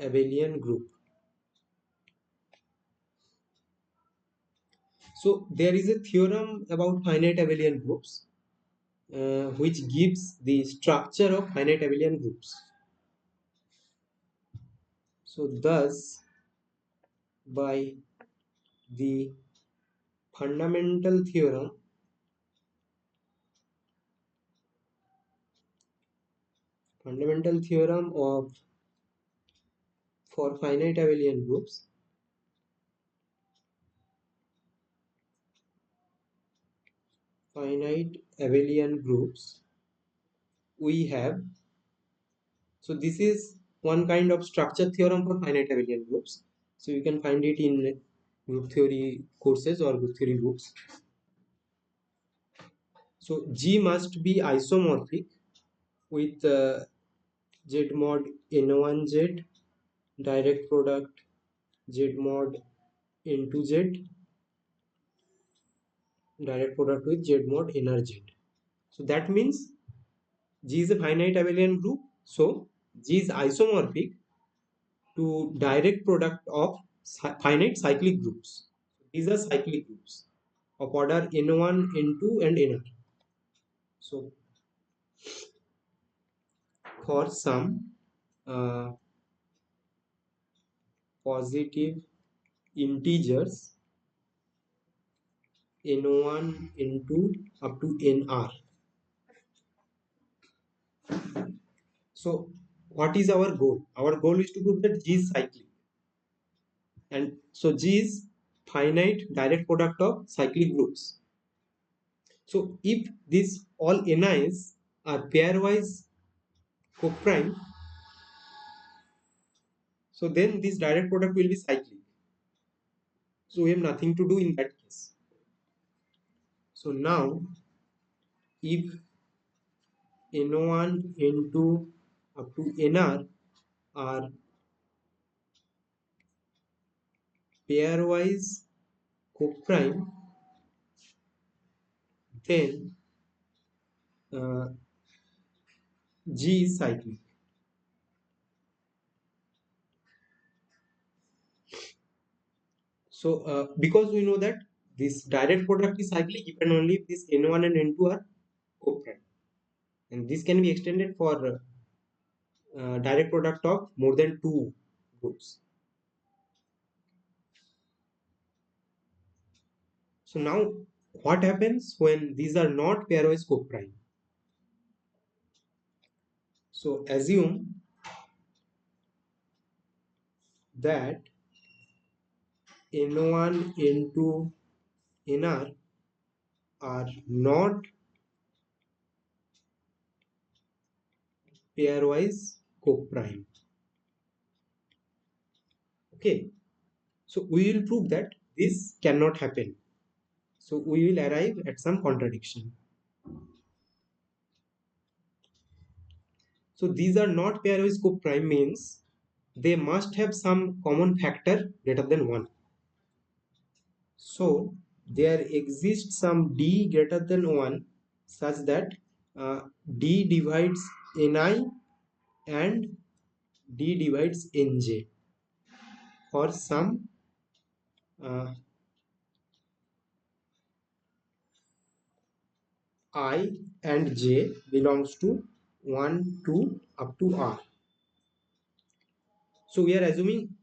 [SPEAKER 1] abelian group. So there is a theorem about finite abelian groups which gives the structure of finite abelian groups. So thus by the fundamental theorem of for finite abelian groups, we have, so this is one kind of structure theorem for finite abelian groups. So you can find it in group theory courses or group theory books. So G must be isomorphic with Z mod N1Z direct product Z mod N2Z direct product with Z mod NRZ. So that means G is a finite abelian group. So G is isomorphic to direct product of finite cyclic groups. These are cyclic groups of order n1, n2 and nr. So for some positive integers n1, n2 up to nr. So what is our goal? Our goal is to prove that G is cyclic. And so G is finite direct product of cyclic groups. So if these all ni's are pairwise coprime, so then this direct product will be cyclic. So we have nothing to do in that case. So now if n1, n2 up to nr are pairwise coprime, then uh, G is cyclic. So because we know that this direct product is cyclic if and only if this n1 and n2 are coprime, and this can be extended for direct product of more than two groups. So now what happens when these are not pairwise coprime? So assume that n1, n2, nr are not pairwise coprime. Okay, so we will prove that this cannot happen. So we will arrive at some contradiction. So these are not pairwise coprime means they must have some common factor greater than 1. So there exists some d greater than 1 such that d divides ni and d divides nj for some uh, I and j belongs to 1, 2 up to r. So we are assuming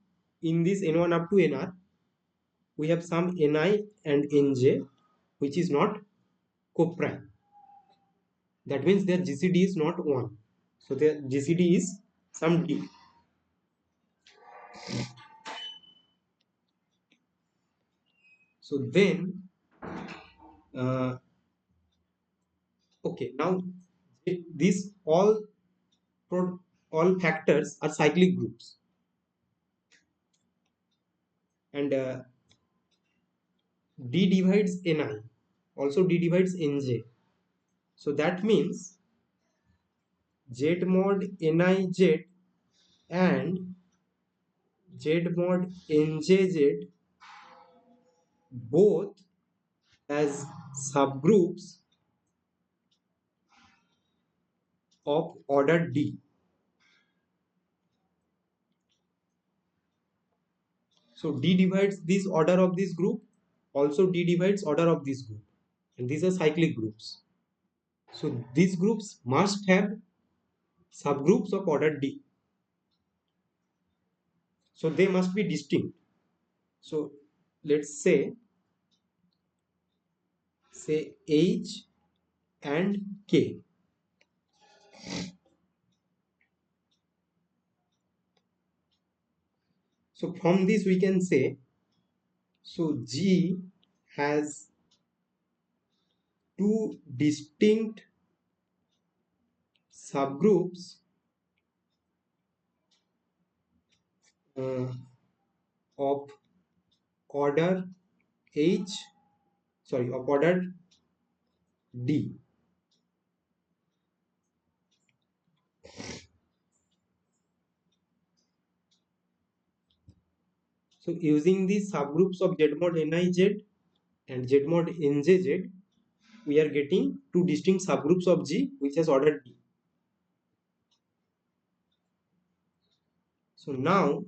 [SPEAKER 1] in this n1 up to nr we have some ni and nj which is not coprime. That means their GCD is not 1. So their GCD is some d. So then okay, now these all factors are cyclic groups, and d divides ni, also d divides nj. So that means z mod nij and z mod njz both as subgroups of order d. So d divides this order of this group, also d divides order of this group, and these are cyclic groups. So these groups must have subgroups of order d. So they must be distinct. So let's say H and K. So from this we can say, so G has two distinct subgroups of order H, sorry, of order D. So using these subgroups of Z mod Nij and Z mod Njz, we are getting two distinct subgroups of G which has order D. So now,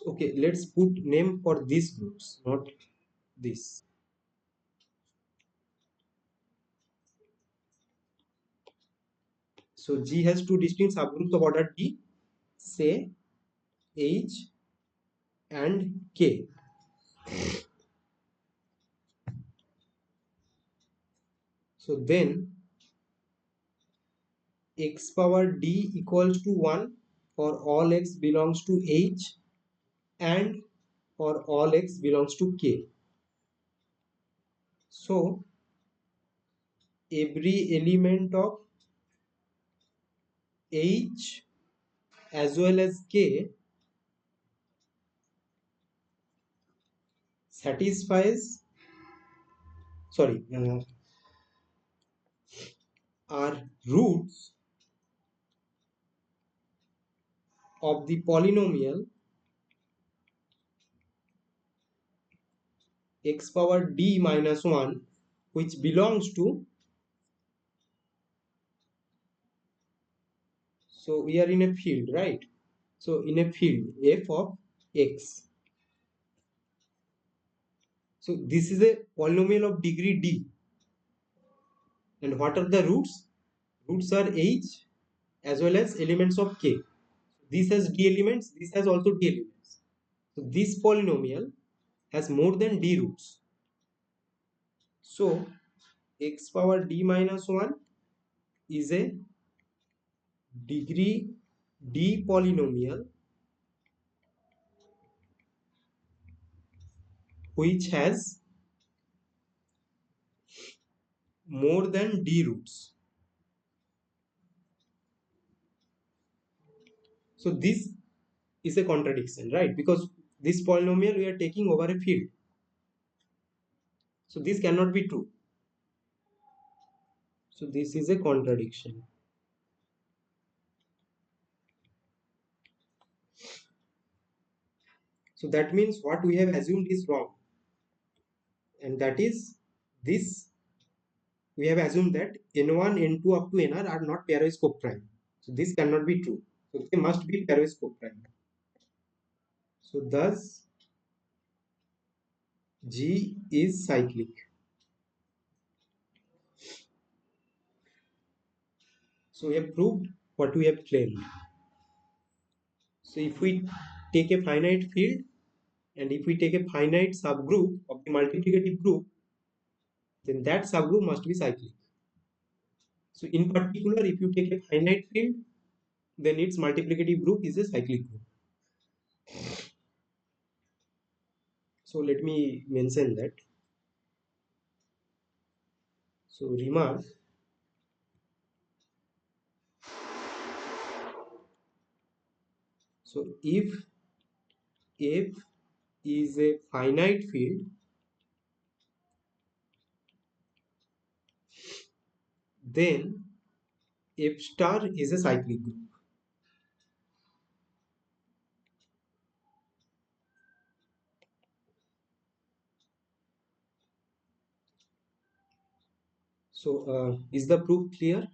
[SPEAKER 1] okay, let's put name for these groups, not this. So G has two distinct subgroups of order D, say H and K. So then x power D equals to 1 for all x belongs to H and for all x belongs to K. So every element of H as well as K satisfies, are roots of the polynomial x power D minus 1, which belongs to, so we are in a field, right? So in a field f of x. So this is a polynomial of degree D. And what are the roots? Roots are H as well as elements of K. This has D elements, this has also D elements. So this polynomial has more than D roots. So x power D minus 1 is a degree D polynomial which has more than D roots. So this is a contradiction, right? Because this polynomial we are taking over a field. So this cannot be true. So this is a contradiction. So that means what we have assumed is wrong. And that is this, we have assumed that n1, n2 up to nr are not pairwise coprime. So this cannot be true. So they must be pairwise coprime. So thus G is cyclic. So we have proved what we have claimed. So if we take a finite field and if we take a finite subgroup of the multiplicative group, then that subgroup must be cyclic. So in particular, if you take a finite field, then its multiplicative group is a cyclic group. So let me mention that. So remark, so if F is a finite field, then F star is a cyclic group. So is the proof clear?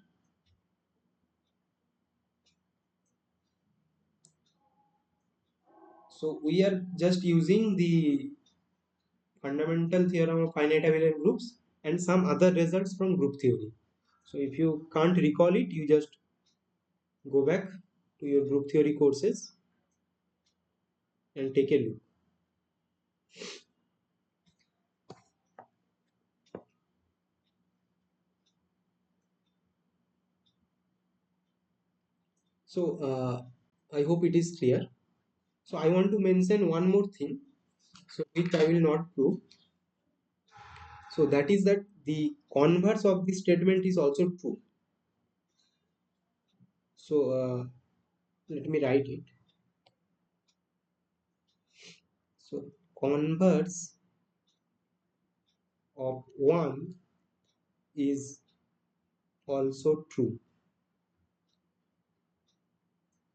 [SPEAKER 1] So we are just using the fundamental theorem of finite abelian groups and some other results from group theory. So if you can't recall it, you just go back to your group theory courses and take a look. So I hope it is clear. So I want to mention one more thing, so which I will not prove. So that is that the converse of this statement is also true. So let me write it. So converse of 1 is also true.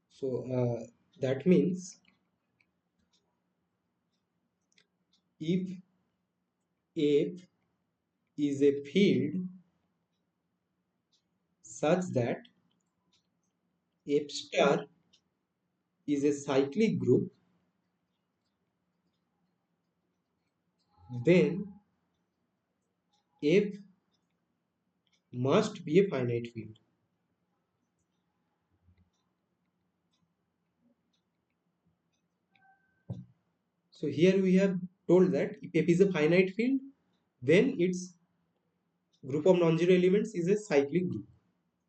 [SPEAKER 1] So that means if F is a field such that F star is a cyclic group, then F must be a finite field. So here we have told that if F is a finite field, then its group of non-zero elements is a cyclic group.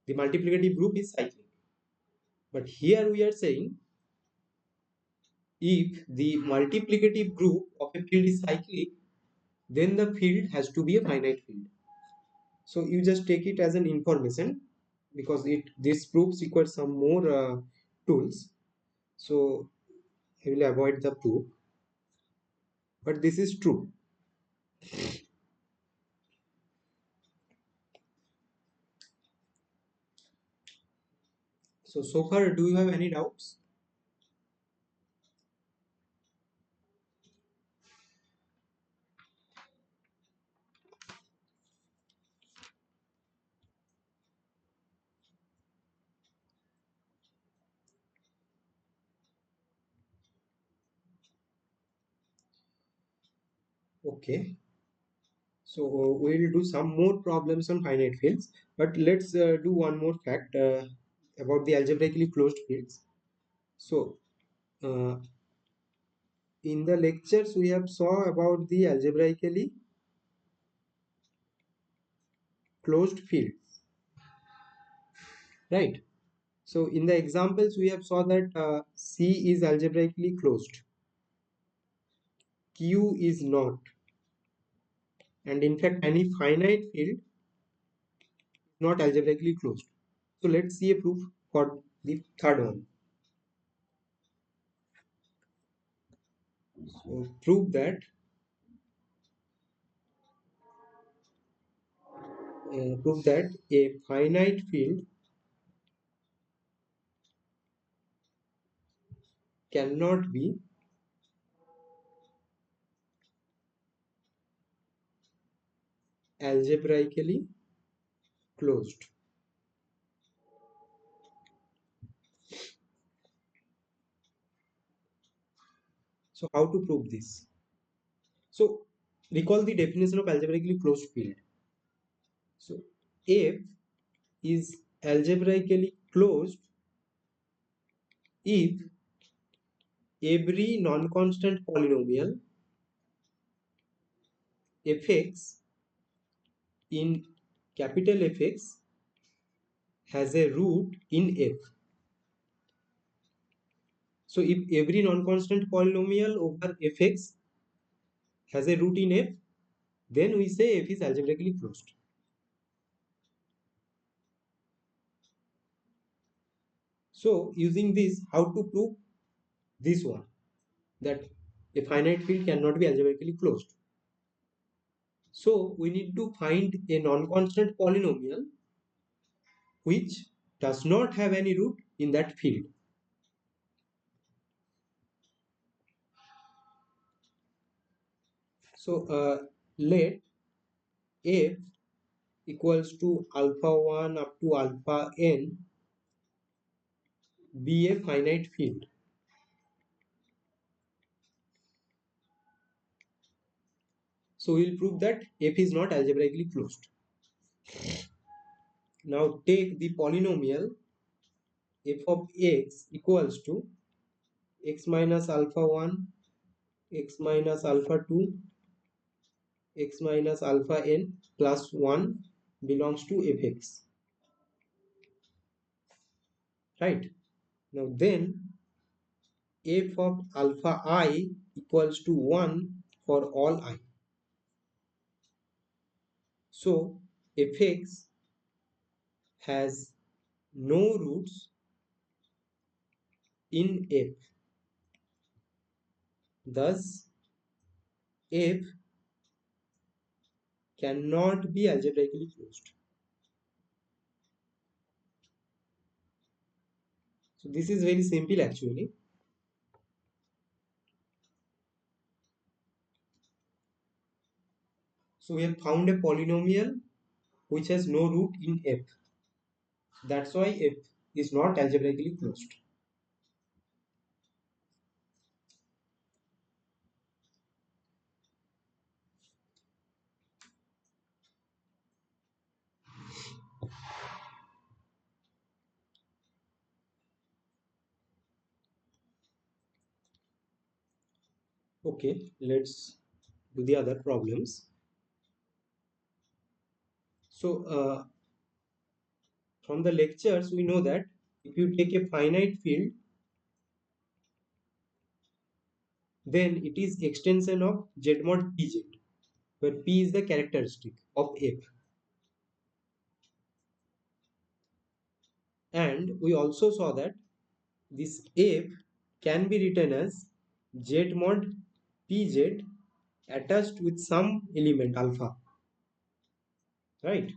[SPEAKER 1] The multiplicative group is cyclic. But here we are saying if the multiplicative group of a field is cyclic, then the field has to be a finite field. So you just take it as an information, because this proofs requires some more tools. So I will avoid the proof, but this is true. So far, do you have any doubts? Okay. So we'll do some more problems on finite fields, but let's do one more fact about the algebraically closed fields. So uh, in the lectures we have saw about the algebraically closed fields, right? So in the examples we have saw that C is algebraically closed, Q is not, and in fact any finite field is not algebraically closed. So let's see a proof for the third one. So prove that a finite field cannot be algebraically closed. So how to prove this? So recall the definition of algebraically closed field. So F is algebraically closed if every non-constant polynomial fx in capital Fx has a root in F. So if every non-constant polynomial over Fx has a root in F, then we say F is algebraically closed. So using this, how to prove this one, that a finite field cannot be algebraically closed? So we need to find a non-constant polynomial which does not have any root in that field. So let f equals to alpha 1 up to alpha n be a finite field. So we will prove that f is not algebraically closed. Now take the polynomial f of x equals to x minus alpha 1, x minus alpha 2, x minus alpha n plus 1 belongs to fx. Right? Now then f of alpha I equals to 1 for all I. So fx has no roots in f. Thus f cannot be algebraically closed. So this is very simple actually. So we have found a polynomial which has no root in f. That's why f is not algebraically closed. Okay, let's do the other problems. So, from the lectures, we know that if you take a finite field, then it is extension of Z mod Pz, where P is the characteristic of F. And we also saw that this F can be written as Z mod Pz attached with some element alpha, right?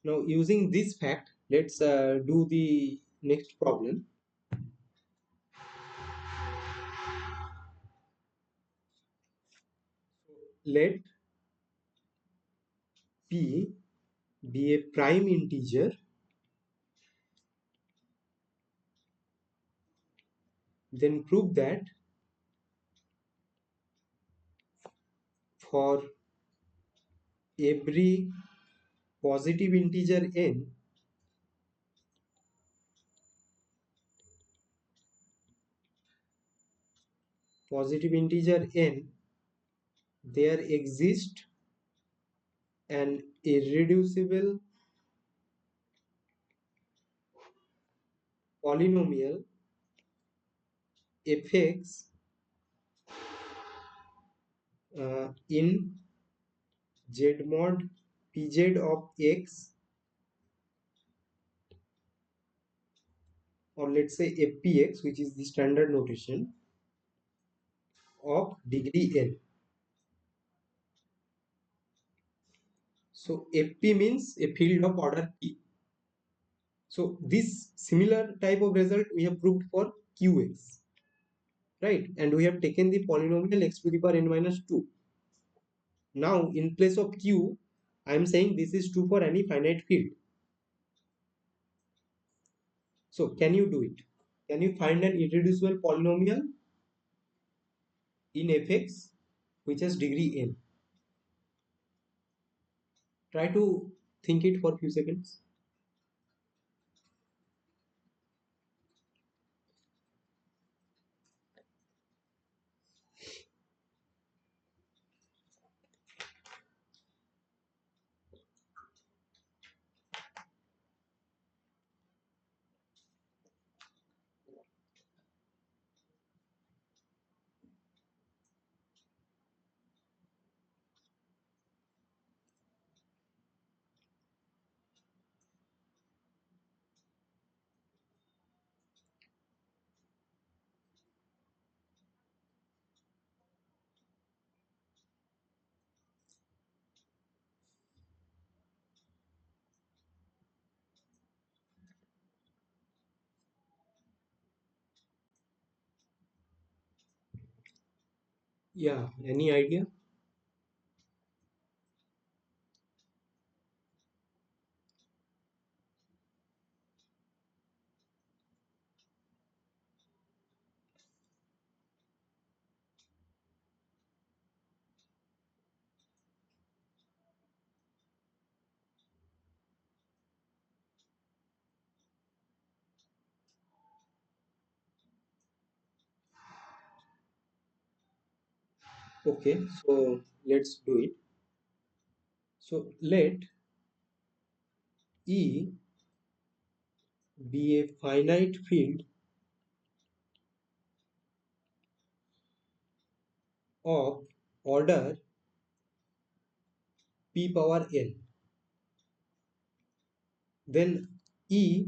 [SPEAKER 1] Now, using this fact, let's do the next problem. Let P be a prime integer, then prove that for every positive integer n, there exists an irreducible polynomial fx in z mod pz of x, or let's say fpx, which is the standard notation of degree n. So fp means a field of order p. So this similar type of result we have proved for qx, right? And we have taken the polynomial x to the power n minus 2. Now in place of q, I am saying this is true for any finite field. So can you do it? Can you find an irreducible polynomial in fx which has degree n? Try to think it for a few seconds. Yeah, any idea? Okay, so let's do it. So let E be a finite field of order p power n. Then E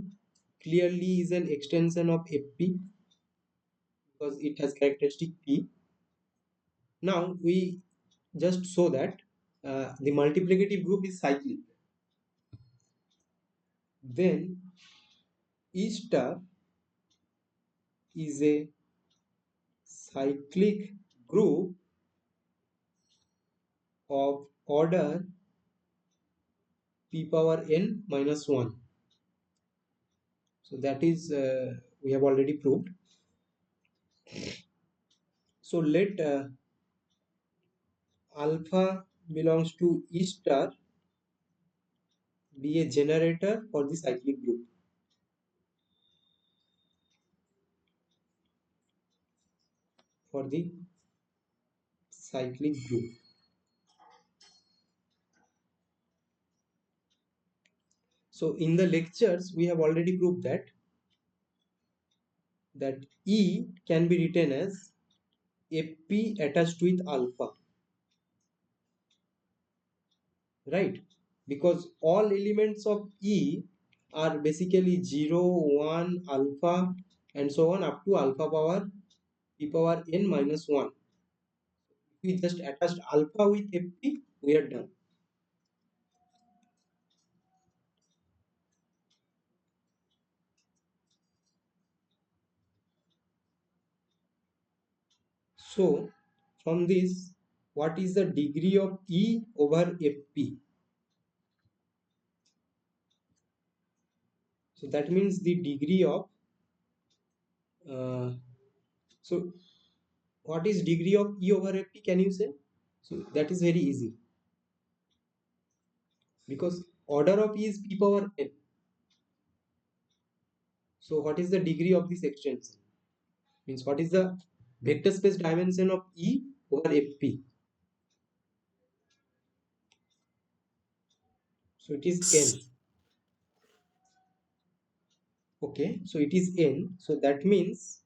[SPEAKER 1] clearly is an extension of fp because it has characteristic p. Now we just show that the multiplicative group is cyclic. Then E star is a cyclic group of order p power n minus 1. So that is we have already proved. So let alpha belongs to E star be a generator for the cyclic group. for the cyclic group. So in the lectures we have already proved that E can be written as Fp attached with alpha, right? Because all elements of E are basically 0, 1, alpha and so on up to alpha power e power n minus 1. If we just attached alpha with Fp, we are done. So from this, what is the degree of E over Fp? So that means the degree of so what is degree of E over Fp, can you say? So that is very easy, because order of E is p power n. So what is the degree of this extension? Means what is the vector space dimension of E over Fp? So it is n. Okay, so it is n. So that means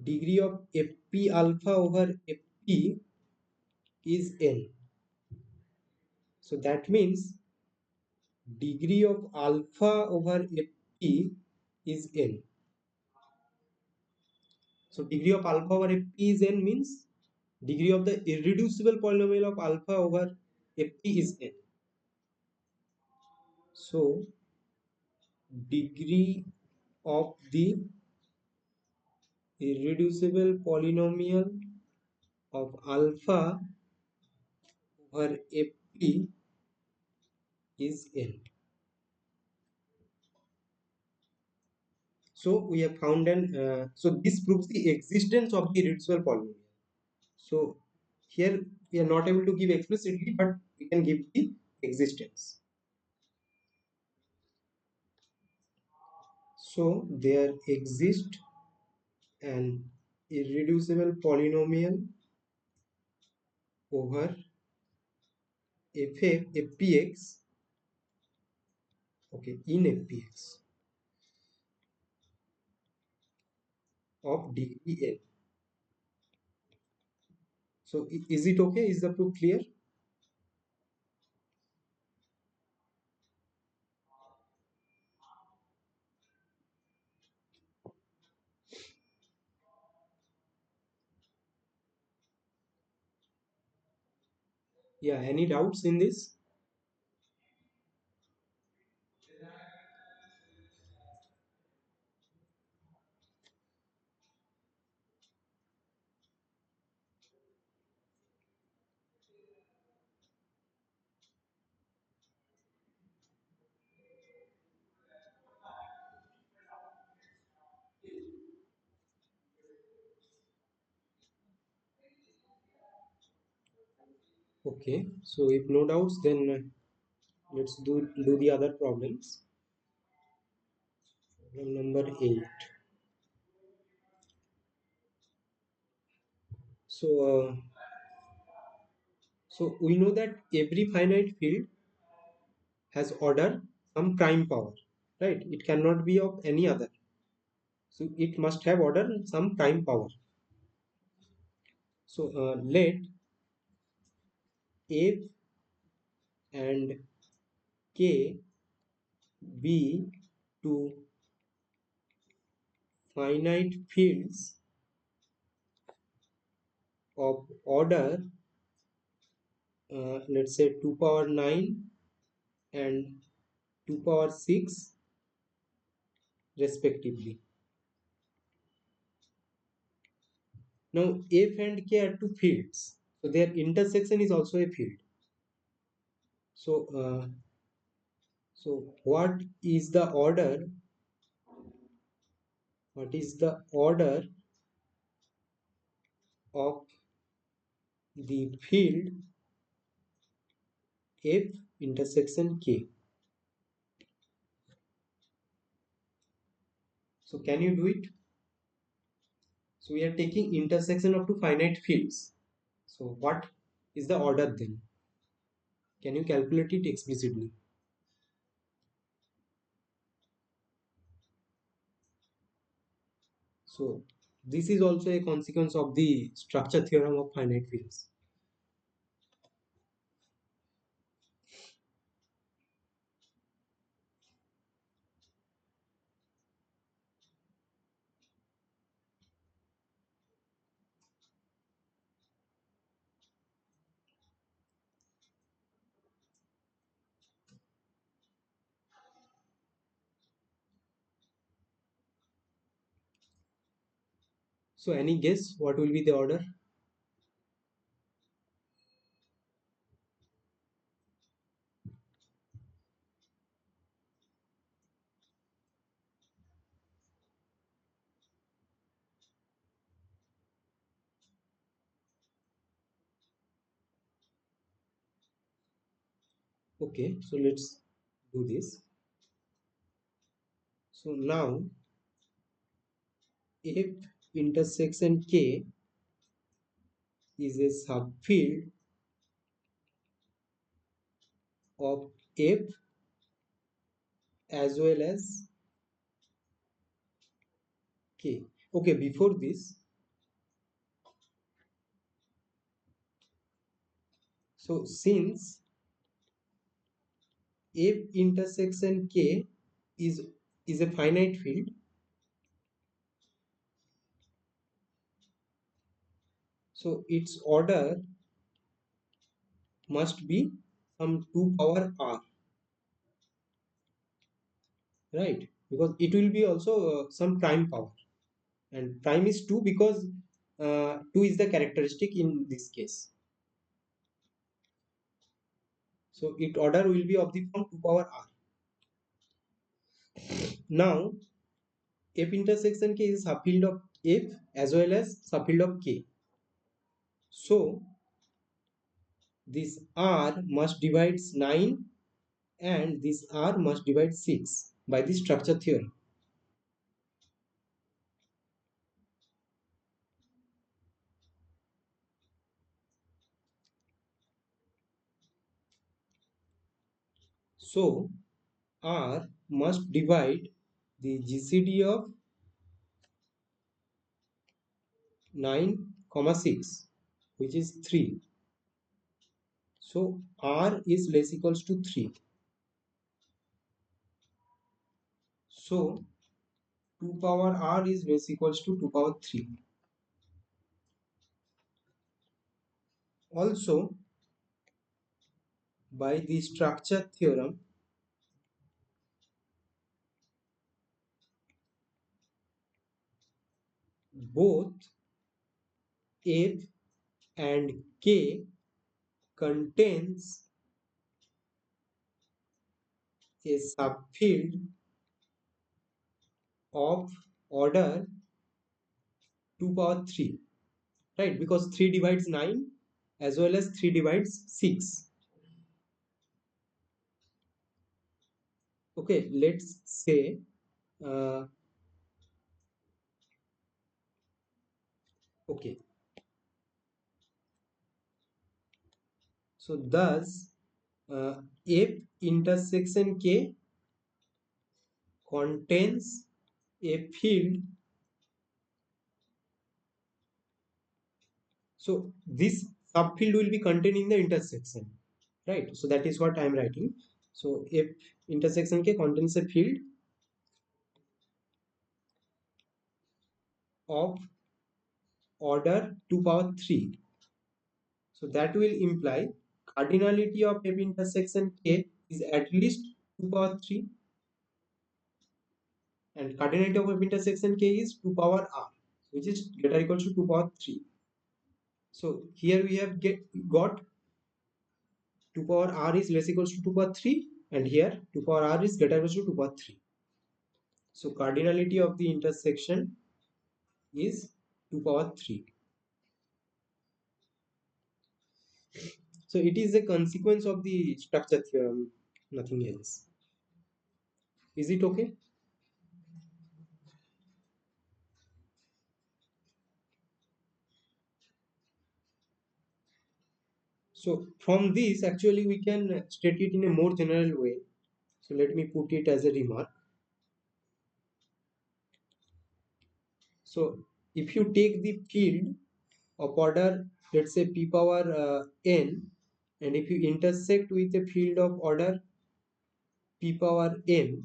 [SPEAKER 1] degree of Fp alpha over Fp is n. So that means degree of alpha over Fp is n. So degree of alpha over Fp is n means degree of the irreducible polynomial of alpha over Fp is n. So degree of the irreducible polynomial of alpha over Fp is n. So we have found so this proves the existence of the irreducible polynomial. So here we are not able to give explicitly, but we can give the existence. So there exists an irreducible polynomial over fpx, okay, in fpx of degree n. So is it okay? Is the proof clear? Yeah, any doubts in this? Okay, so if no doubts, then let's do the other problems. Problem number 8. So so we know that every finite field has order some prime power, right? It cannot be of any other. So it must have order some prime power. So let f and k be two finite fields of order, let's say 2 power 9 and 2 power 6 respectively. Now f and k are two fields, so their intersection is also a field. So so what is the order? What is the order of the field f intersection k? So can you do it? So we are taking intersection of two finite fields. So what is the order then? Can you calculate it explicitly? So this is also a consequence of the structure theorem of finite fields. So any guess what will be the order? Okay, so let's do this. So now if intersection K is a subfield of F as well as K. Okay, before this, so since F intersection K is is a finite field, so its order must be some 2 power r, right? Because it will be also some prime power, and prime is 2 because 2 is the characteristic in this case. So its order will be of the form 2 power r. Now F intersection K is subfield of F as well as subfield of K. So this R must divide 9 and this R must divide 6 by the structure theorem. So R must divide the GCD of 9, 6, which is 3. So R is less equals to 3. So 2 power R is less equals to 2 power 3. Also, by the structure theorem, both F and K contains a subfield of order 2 power 3, right? Because 3 divides 9 as well as 3 divides 6. Okay, let's say uh, okay, so thus F intersection K contains a field. So this subfield will be contained in the intersection, right? So that is what I am writing. So F intersection K contains a field of order 2 power 3. So that will imply cardinality of F intersection K is at least 2 power 3, and cardinality of F intersection K is 2 power R, which is greater or equal to 2 power 3. So here we have got 2 power R is less equals to 2 power 3, and here 2 power R is greater or equal to 2 power 3. So cardinality of the intersection is 2 power 3. So it is a consequence of the structure theorem, nothing else. Is it okay? So from this, actually, we can state it in a more general way. So let me put it as a remark. So if you take the field of order, let's say p power n, and if you intersect with a field of order p power m,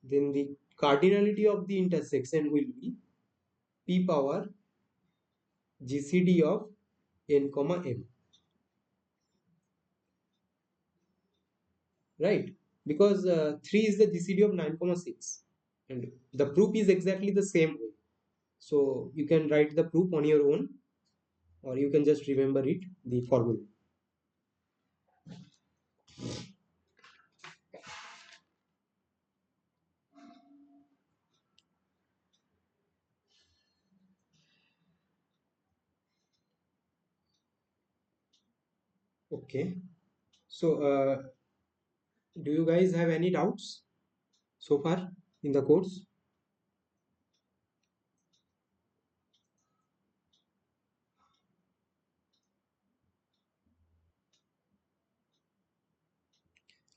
[SPEAKER 1] then the cardinality of the intersection will be p power GCD of n comma m, right? Because 3 is the GCD of 9 comma 6, and the proof is exactly the same way. So you can write the proof on your own, or you can just remember it, the formula. Okay. So do you guys have any doubts so far in the course?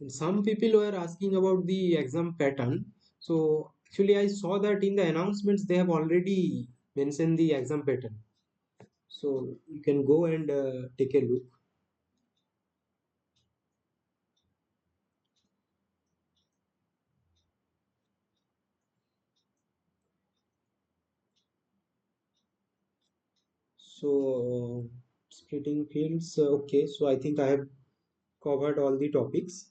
[SPEAKER 1] And some people were asking about the exam pattern. So actually, I saw that in the announcements they have already mentioned the exam pattern. So you can go and take a look. So splitting fields. Okay. So I think I have covered all the topics.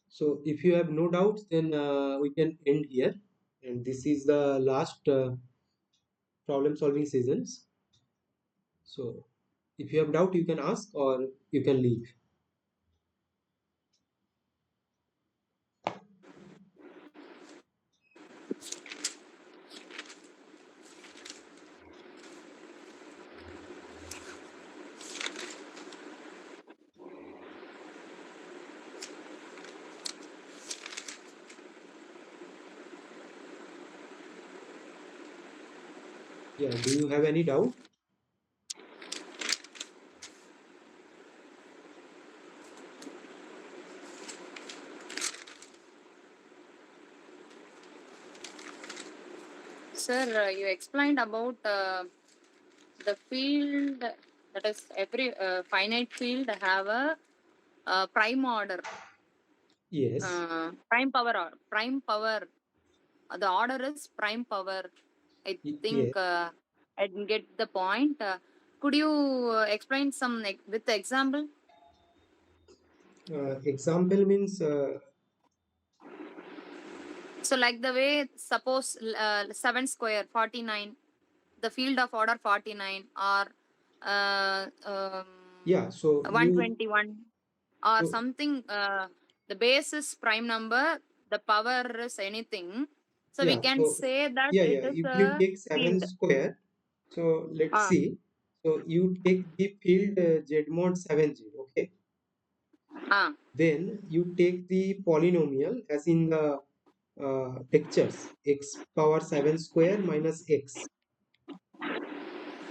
[SPEAKER 1] So if you have no doubts, then we can end here. And this is the last problem solving sessions. So if you have doubt, you can ask or you can leave. Yeah, do you have any doubt?
[SPEAKER 2] Sir, you explained about the field, that is every finite field have a prime order,
[SPEAKER 1] Yes.
[SPEAKER 2] prime power. The order is prime power. I
[SPEAKER 1] Yes.
[SPEAKER 2] think I didn't get the point. Could you explain some with the example?
[SPEAKER 1] Example means
[SPEAKER 2] So, like the way, suppose 7 square 49, the field of order 49, or
[SPEAKER 1] yeah. So you
[SPEAKER 2] 121, or
[SPEAKER 1] so
[SPEAKER 2] something. The base is prime number, the power is anything. So, we
[SPEAKER 1] yeah.
[SPEAKER 2] can
[SPEAKER 1] So
[SPEAKER 2] say that
[SPEAKER 1] yeah,
[SPEAKER 2] it
[SPEAKER 1] yeah.
[SPEAKER 2] is
[SPEAKER 1] If you
[SPEAKER 2] a
[SPEAKER 1] take seven
[SPEAKER 2] field.
[SPEAKER 1] square, so let's
[SPEAKER 2] Ah,
[SPEAKER 1] see. So you take the field Z mod 7 0. Okay.
[SPEAKER 2] ah.
[SPEAKER 1] Then you take the polynomial as in the lectures x power 7 square minus x,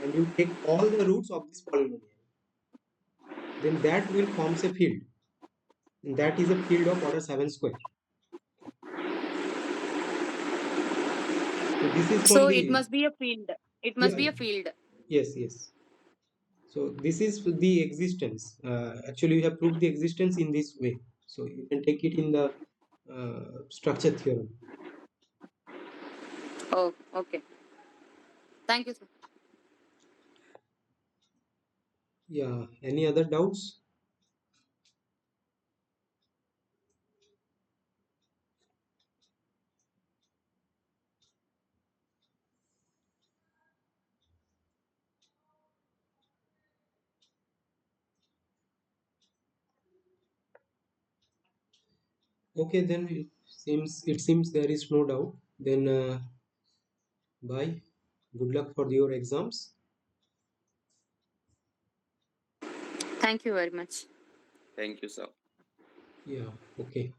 [SPEAKER 1] and you take all the roots of this polynomial. Then that will forms a field, and that is a field of order 7 square. So this is from
[SPEAKER 2] So, it
[SPEAKER 1] the
[SPEAKER 2] must be a field. It must
[SPEAKER 1] yeah,
[SPEAKER 2] be a field.
[SPEAKER 1] yes, yes. So this is the existence. Actually, you have proved the existence in this way. So you can take it in the structure theorem.
[SPEAKER 2] Oh, okay. Thank you, sir.
[SPEAKER 1] Yeah. Any other doubts? Okay, then it seems there is no doubt. Then bye. Good luck for your exams.
[SPEAKER 2] Thank you very much.
[SPEAKER 3] Thank you, sir.
[SPEAKER 1] Yeah. Okay.